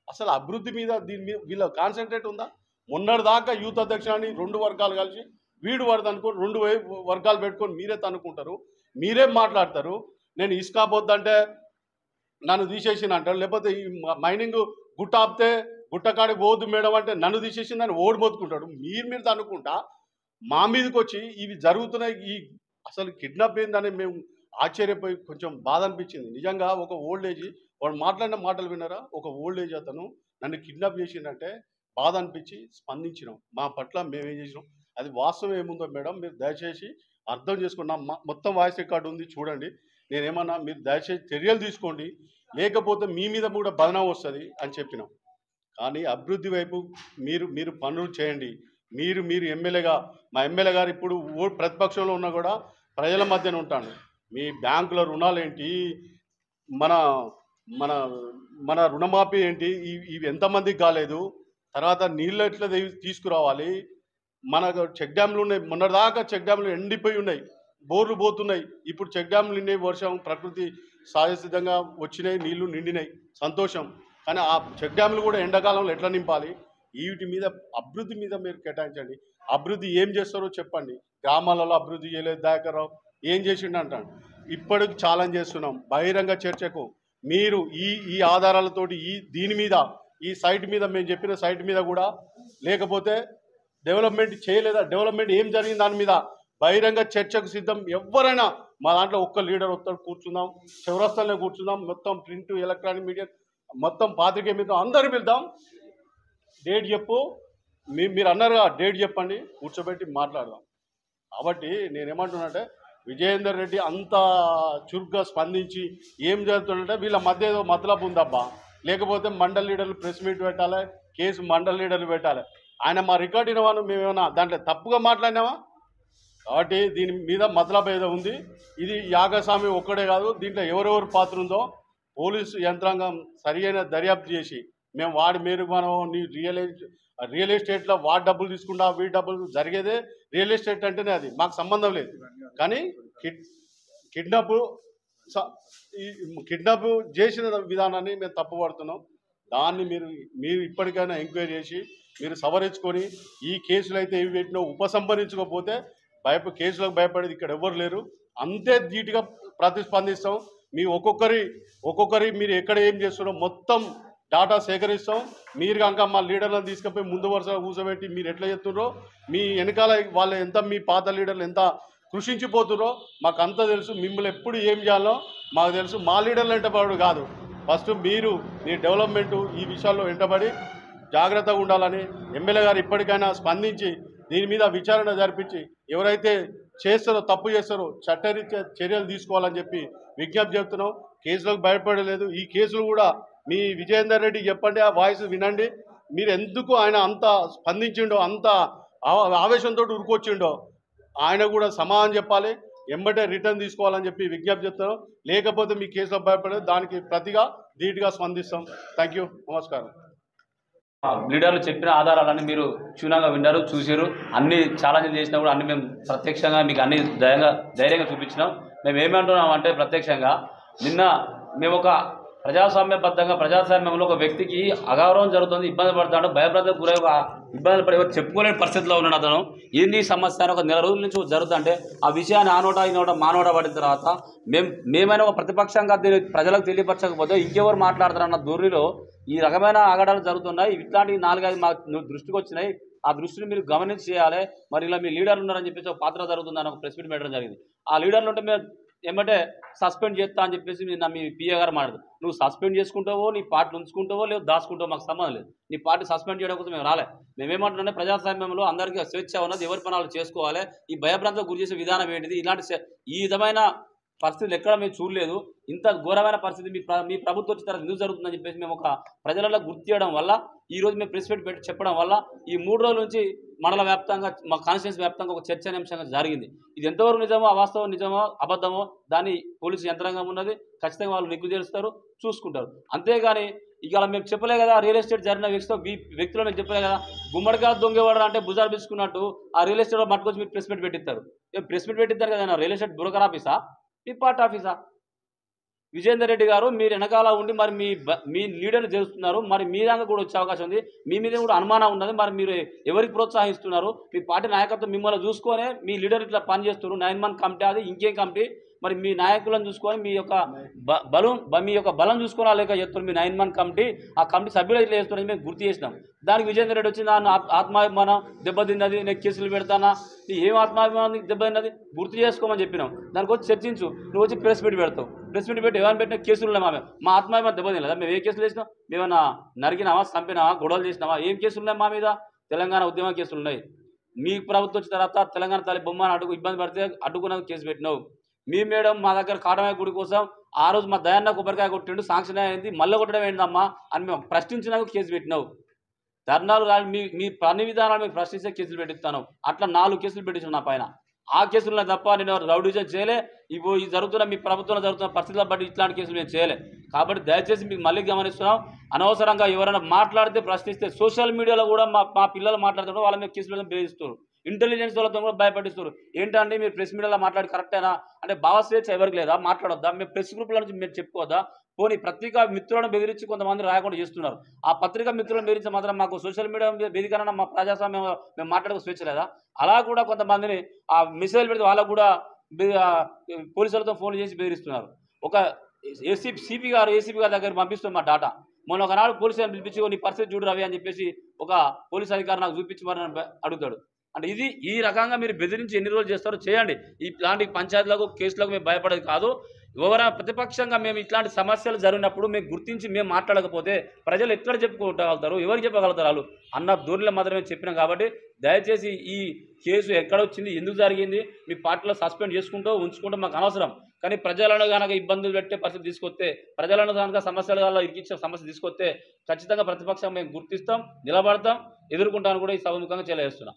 అసలు అభివృద్ధి మీద దీని మీద వీళ్ళ కాన్సన్ట్రేట్ ఉందా? మొన్నటిదాకా యూత్ అధ్యక్షుని 2 వర్గాలు కలిసి వీడు వాడు అనుకోని 2 వర్గాలు పెట్టుకొని మీరే తనుకుంటారు, మీరేం మాట్లాడతారు. నేను ఇసుక పోద్దంటే నన్ను తీసేసిన అంటాడు, లేకపోతే ఈ మైనింగ్ గుట్ట ఆపితే గుట్టకాడికి పోవద్దు మేడం అంటే నన్ను తీసేసిందని ఓడి మొత్తుకుంటాడు. మీరు అనుకుంటా మా మీదకి వచ్చి ఇవి జరుగుతున్నాయి. ఈ అసలు కిడ్నాప్ ఏందని మేము ఆశ్చర్యపోయి కొంచెం బాధ అనిపించింది. నిజంగా ఒక ఓల్డ్ ఏజ్ వాడు మాట్లాడిన మాటలు విన్నారా? ఒక ఓల్డ్ ఏజ్ అతను నన్ను కిడ్నాప్ చేసిందంటే బాధ అనిపించి స్పందించినాం. మా పట్ల మేమేం చేసినాం అది వాస్తవం ఏముందో మేడం మీరు దయచేసి అర్థం చేసుకున్నాం. మొత్తం వాయిస్ రికార్డు ఉంది చూడండి. నేనేమన్నా మీరు దయచేసి చర్యలు తీసుకోండి, లేకపోతే మీ మీద కూడా బదనాం వస్తుంది అని చెప్పినాం. కానీ అభివృద్ధి వైపు మీరు పనులు చేయండి. మీరు ఎమ్మెల్యేగా, మా ఎమ్మెల్యే గారు ఇప్పుడు ప్రతిపక్షంలో ఉన్నా కూడా ప్రజల మధ్యన ఉంటాను. మీ బ్యాంకుల రుణాలు ఏంటి, మన మన మన రుణమాఫీ ఏంటి, ఇవి ఎంతమందికి కాలేదు, తర్వాత నీళ్ళు ఎట్లా తీసుకురావాలి, మన చెక్ డ్యామ్లు ఉన్నాయి, మొన్నదాకా చెక్ డ్యామ్లు ఎండిపోయి ఉన్నాయి, బోర్లు పోతున్నాయి, ఇప్పుడు చెక్ డ్యామ్లు నిండి వర్షం ప్రకృతి సహజసిద్ధంగా వచ్చినాయి, నీళ్లు నిండినాయి, సంతోషం. కానీ ఆ చెక్ డ్యామ్లు కూడా ఎండాకాలంలో ఎట్లా నింపాలి, వీటి మీద అభివృద్ధి మీద మీరు కేటాయించండి. అభివృద్ధి ఏం చేస్తారో చెప్పండి. గ్రామాలలో అభివృద్ధి చేయలేదు దయాకర్ రావు, ఏం చేసిండు అంటాడు. ఇప్పటికి ఛాలెంజ్ చేస్తున్నాం బహిరంగ చర్చకు. మీరు ఈ ఆధారాలతోటి దీని మీద ఈ సైట్ మీద మేము చెప్పిన సైట్ మీద కూడా, లేకపోతే డెవలప్మెంట్ చేయలేదా, డెవలప్మెంట్ ఏం జరిగింది దాని మీద బహిరంగ చర్చకు సిద్ధం. ఎవరైనా మా దాంట్లో ఒక్క లీడర్ వస్తాడు, కూర్చుందాం, చౌరస్తాలోనే కూర్చుందాం, మొత్తం ప్రింట్ ఎలక్ట్రానిక్ మీడియా మొత్తం పాత్రికేయ మీద అందరూ పిలుద్దాం. డేట్ చెప్పు, మీరు అన్నారుగా డేట్ చెప్పండి, కూర్చోబెట్టి మాట్లాడదాం. కాబట్టి నేనేమంటున్నానంటే విజయేందర్ రెడ్డి అంత చురుగ్గా స్పందించి ఏం జరుగుతుందంటే వీళ్ళ మధ్య ఏదో మతలబు ఉందబ్బా, లేకపోతే మండల్ లీడర్లు ప్రెస్ మీట్ పెట్టాలి, కేసు మండల్ లీడర్లు పెట్టాలి. ఆయన మా రికార్డు వినవాను మేమేమన్నా దాంట్లో తప్పుగా మాట్లాడినామా? కాబట్టి దీని మీద మతలబు ఏదో ఉంది. ఇది యాగస్వామి ఒక్కడే కాదు, దీంట్లో ఎవరెవరు పాత్ర ఉందో పోలీసు యంత్రాంగం సరియైన దర్యాప్తు చేసి మేము మనం నీ రియల్ ఎస్టేట్లో వాడి డబ్బులు తీసుకుంటా వీడి డబ్బులు జరిగేదే రియల్ ఎస్టేట్ అంటేనే అది మాకు సంబంధం లేదు. కానీ కిడ్నాప్ చేసిన విధానాన్ని మేము తప్పుపడుతున్నాం. దాన్ని మీరు ఇప్పటికైనా ఎంక్వైరీ చేసి మీరు సవరించుకొని ఈ కేసులు అయితే ఇవి పెట్టినా ఉపసంహరించుకోకపోతే కేసులకు భయపడేది ఇక్కడ ఎవ్వరు లేరు. అంతే ధీటుగా ప్రతిస్పందిస్తాం. మీ ఒక్కొక్కరి మీరు ఎక్కడ ఏం చేస్తున్నారో మొత్తం డాటా సేకరిస్తాం. మీరు కనుక మా లీడర్లను తీసుకుపోయి ముందు వరుస కూర్చోబెట్టి మీరు ఎట్లా చెప్తున్నారో, మీ వెనకాల వాళ్ళు ఎంత, మీ పాత లీడర్లు ఎంత కృషించిపోతున్నారో మాకు అంతా తెలుసు. మిమ్మల్ని ఎప్పుడు ఏం చేయాలో మాకు తెలుసు. మా లీడర్లు వెంటబడు కాదు, ఫస్ట్ మీరు మీ డెవలప్మెంటు ఈ విషయాల్లో వెంటబడి జాగ్రత్తగా ఉండాలని ఎమ్మెల్యే గారు ఇప్పటికైనా స్పందించి దీని మీద విచారణ జరిపించి ఎవరైతే తప్పు చేస్తారో చట్టరీత్యా చర్యలు తీసుకోవాలని చెప్పి విజ్ఞప్తి చేస్తున్నాం. కేసులకు భయపడలేదు. ఈ కేసులు కూడా మీ విజయేందర్ రెడ్డి చెప్పండి, ఆ వాయిస్ వినండి. మీరు ఎందుకు ఆయన అంత స్పందించిండో, అంత ఆవేశంతో ఉరుకొచ్చిండో ఆయన కూడా సమాధానం చెప్పాలి. ఎంబటే రిటర్న్ తీసుకోవాలని చెప్పి విజ్ఞప్తి చేస్తున్నాం. లేకపోతే మీ కేసులకు భయపడలేదు, దానికి ప్రతిగా ధీటుగా స్పందిస్తాం. థ్యాంక్ యూ, నమస్కారం. లీడర్లు చెప్పిన ఆధారాలన్నీ మీరు క్షుణ్ణంగా విన్నారు, చూసారు. అన్ని ఛాలెంజ్లు చేసినా కూడా అన్ని మేము ప్రత్యక్షంగా మీకు అన్ని ధైర్యంగా చూపించినాం. మేము ఏమంటున్నాం అంటే ప్రత్యక్షంగా నిన్న మేము ఒక ప్రజాస్వామ్యబద్ధంగా ప్రజాస్వామ్యంలో ఒక వ్యక్తికి అగౌరవం జరుగుతుంది, ఇబ్బంది పడతాడు, భయభ్రాంతులకు గురై ఇబ్బందులు పడి చెప్పుకోలేని పరిస్థితిలో ఉన్నాడు అతను. ఏంది సమస్య అని ఒక నెల రోజుల నుంచి జరుగుతుంటే ఆ విషయాన్ని ఆ నోట ఈ నోట మా నోట పడిన తర్వాత మేమైనా ఒక ప్రతిపక్షంగా దీన్ని ప్రజలకు తెలియపరచకపోతే ఇంకెవరు మాట్లాడతారన్న ధోరణిలో ఈ రకమైన ఆగడాలు జరుగుతున్నాయి. ఇట్లాంటి 4-5 మా దృష్టికి వచ్చినాయి. ఆ దృష్టిని మీరు గమనించి చేయాలి. మరి ఇలా మీ లీడర్లు ఉన్నారని చెప్పేసి ఒక పాత్ర జరుగుతుందని ఒక ప్రెస్ మీట్ పెట్టడం జరిగింది. ఆ లీడర్లు ఉంటే మేము ఏమంటే సస్పెండ్ చేస్తా అని చెప్పేసి నిన్న మీ పిఏ గారు మాట్లాడు. నువ్వు సస్పెండ్ చేసుకుంటావో, నీ పార్టీ ఉంచుకుంటావో లేదు దాచుకుంటావో మాకు సంబంధం లేదు. నీ పార్టీ సస్పెండ్ చేయడం కోసం మేము రాలే. మేమేమంటున్నాం, ప్రజాస్వామ్యంలో అందరికీ స్వేచ్ఛ ఉన్నది, ఎవరి పనాలు చేసుకోవాలి. ఈ భయభ్రాంతకు గురి చేసే విధానం ఏంటిది? ఈ విధమైన పరిస్థితులు ఎక్కడ మేము చూడలేదు. ఇంత ఘోరమైన పరిస్థితి మీ ప్రభుత్వం వచ్చిన తర్వాత ఎందుకు జరుగుతుందని చెప్పేసి మేము ఒక ప్రజలలో గుర్తు చేయడం వల్ల ఈరోజు మేము ప్రెస్ మీట్ పెట్టి చెప్పడం వల్ల ఈ 3 రోజుల నుంచి మండల వ్యాప్తంగా మా కాన్స్టిట్యూన్సీ వ్యాప్తంగా ఒక చర్చనీయాంశంగా జరిగింది. ఇది ఎంతవరకు నిజమో, అవాస్తవం నిజమో అబద్ధమో దాన్ని పోలీసు యంత్రాంగం ఉన్నది, ఖచ్చితంగా వాళ్ళు నిగ్గు తెలుస్తారు, చూసుకుంటారు. అంతేగాని ఇక మేము చెప్పలే కదా, రియల్ ఎస్టేట్ జరిగిన వ్యక్తులు మేము చెప్పలే కదా, గుమ్మడికాయ దొంగేవాడు అంటే భుజాలు పిలుచుకున్నట్టు ఆ రియల్ ఎస్టేట్ మట్టుకొచ్చి మీరు ప్రెస్ మీట్ పెట్టిస్తారు. ప్రెస్ మీట్ పెట్టిస్తారు కదా, రియల్ ఎస్టేట్ బ్రోకర్ ఆఫీసా, మీ పార్టీ ఆఫీసా? విజయేందర్ రెడ్డి గారు మీరు వెనకాల ఉండి మరి మీ లీడర్లు చేస్తున్నారు. మరి మీ దాకా కూడా వచ్చే అవకాశం ఉంది. మీ మీద కూడా అనుమానం ఉన్నది. మరి మీరు ఎవరికి ప్రోత్సహిస్తున్నారు? మీ పార్టీ నాయకత్వం మిమ్మల్ని చూసుకొనే మీ లీడర్ ఇట్లా పనిచేస్తున్నారు. 9 మంత్ కమిటీ, అది ఇంకేం కమిటీ? మరి మీ నాయకులను చూసుకొని మీ యొక్క మీ యొక్క బలం చూసుకోవాలా లేక చెప్తున్నారు మీ 9 మంత్ కమిటీ ఆ కమిటీ సభ్యులు ఇట్లా చేస్తున్నారని మేము గుర్తు చేసినాం. దానికి విజేందర్ రెడ్డి వచ్చి నన్ను ఆత్మాభిమానం దెబ్బతిన్నది, నేను కేసులు పెడతానా, ఏం ఆత్మాభిమానం దెబ్బతిన్నది గుర్తు చేసుకోమని చెప్పినాం. దానికి వచ్చి చర్చించు, నువ్వు వచ్చి ప్రెస్ మీట్ పెడతావు, ప్రెస్ మీట్ పెట్టి ఎవరైనా పెట్టిన కేసులు ఉన్నాయి మా ఆత్మాభిమానం దెబ్బతినలేదా? మేము ఏ కేసులు చేసినాం? మేమన్నా నరికినావా, చంపినావా, గొడవలు చేసినావా? ఏం కేసులు ఉన్నాయి మా మీద? తెలంగాణ ఉద్యమ కేసులు ఉన్నాయి. మీ ప్రభుత్వం వచ్చిన తర్వాత తెలంగాణ తల్లి బొమ్మను ఇబ్బంది పడితే అడ్డుకున్న కేసు పెట్టినావు. మీ మేడం మా దగ్గర కాటమయ్య గుడి కోసం ఆ రోజు మా దయాన్న కొబ్బరికాయ కొట్టిండు, శాంక్షన్ అయింది, మళ్ళీ కొట్టడం ఏంటమ్మా అని మేము ప్రశ్నించినాక కేసు పెట్టినావు. ధర్నాలు కానీ మీ పని విధానాలు మీకు ప్రశ్నిస్తే కేసులు పెట్టిస్తాను. అట్లా 4 కేసులు పెట్టించాను నా పైన. ఆ కేసులు తప్ప నేను రౌడీజన్ చేయలే. ఇవి జరుగుతున్న మీ ప్రభుత్వంలో జరుగుతున్న పరిస్థితుల బట్టి ఇట్లాంటి కేసులు మేము చేయలే. కాబట్టి దయచేసి మీకు మళ్ళీ గమనిస్తున్నాం, అనవసరంగా ఎవరైనా మాట్లాడితే ప్రశ్నిస్తే సోషల్ మీడియాలో కూడా మా పిల్లలు మాట్లాడుతున్నారు, వాళ్ళ మీద కేసులు బెదిరిస్తారు, ఇంటెలిజెన్స్ వాళ్ళతో కూడా భయపడిస్తారు. ఏంటంటే మీరు ప్రెస్ మీడియాలో మాట్లాడి కరెక్టేనా అంటే భావ స్వేచ్ఛ ఎవరికి లేదా? మాట్లాడొద్దా? మేము ప్రెస్ గ్రూప్ల నుంచి మీరు చెప్పుకోవద్దా? పోనీ పత్రికా మిత్రులను బెదిరించి కొంతమంది రాయకుండా చేస్తున్నారు. ఆ పత్రికా మిత్రులను బెదిరించి మాత్రం మాకు సోషల్ మీడియా వేదికన మా ప్రజాస్వామ్యం మేము మాట్లాడక స్వేచ్ఛ లేదా? అలా కూడా కొంతమందిని ఆ మెసేజ్ పెడితే వాళ్ళకు కూడా పోలీసులతో ఫోన్ చేసి బెదిరిస్తున్నారు. ఒక ఏసీపీ గారి దగ్గర పంపిస్తాం మా డాటా. మొన్న ఒకనాడు పోలీసులను పిలిపించి నీ పరిస్థితి చూడు రవి అని చెప్పేసి ఒక పోలీస్ అధికారి నాకు చూపించమని అడుగుతాడు. అంటే ఈ రకంగా మీరు బెదిరించి ఎన్ని రోజులు చేస్తారో చేయండి. ఇట్లాంటి పంచాయతీలకు కేసులకు మేము భయపడేది కాదు. ఎవరైనా ప్రతిపక్షంగా మేము ఇట్లాంటి సమస్యలు జరిగినప్పుడు మేము గుర్తించి మేము మాట్లాడకపోతే ప్రజలు ఎక్కడ చెప్పుకోగలుగుతారు, ఎవరికి చెప్పగలుగుతారు వాళ్ళు అన్న ధోరణిలో మాత్రమే చెప్పినాం. కాబట్టి దయచేసి ఈ కేసు ఎక్కడ వచ్చింది, ఎందుకు జరిగింది, మీ పార్టీలో సస్పెండ్ చేసుకుంటూ ఉంచుకుంటూ మాకు అనవసరం. కానీ ప్రజలను కనుక ఇబ్బందులు పెట్టే పరిస్థితి తీసుకొస్తే, ప్రజలను కనుక సమస్యల వల్ల ఇరికించే సమస్య తీసుకొస్తే ఖచ్చితంగా ప్రతిపక్షం మేము గుర్తిస్తాం, నిలబడతాం, ఎదుర్కొంటామని కూడా ఈ సభముఖంగా తెలియజేస్తున్నాం.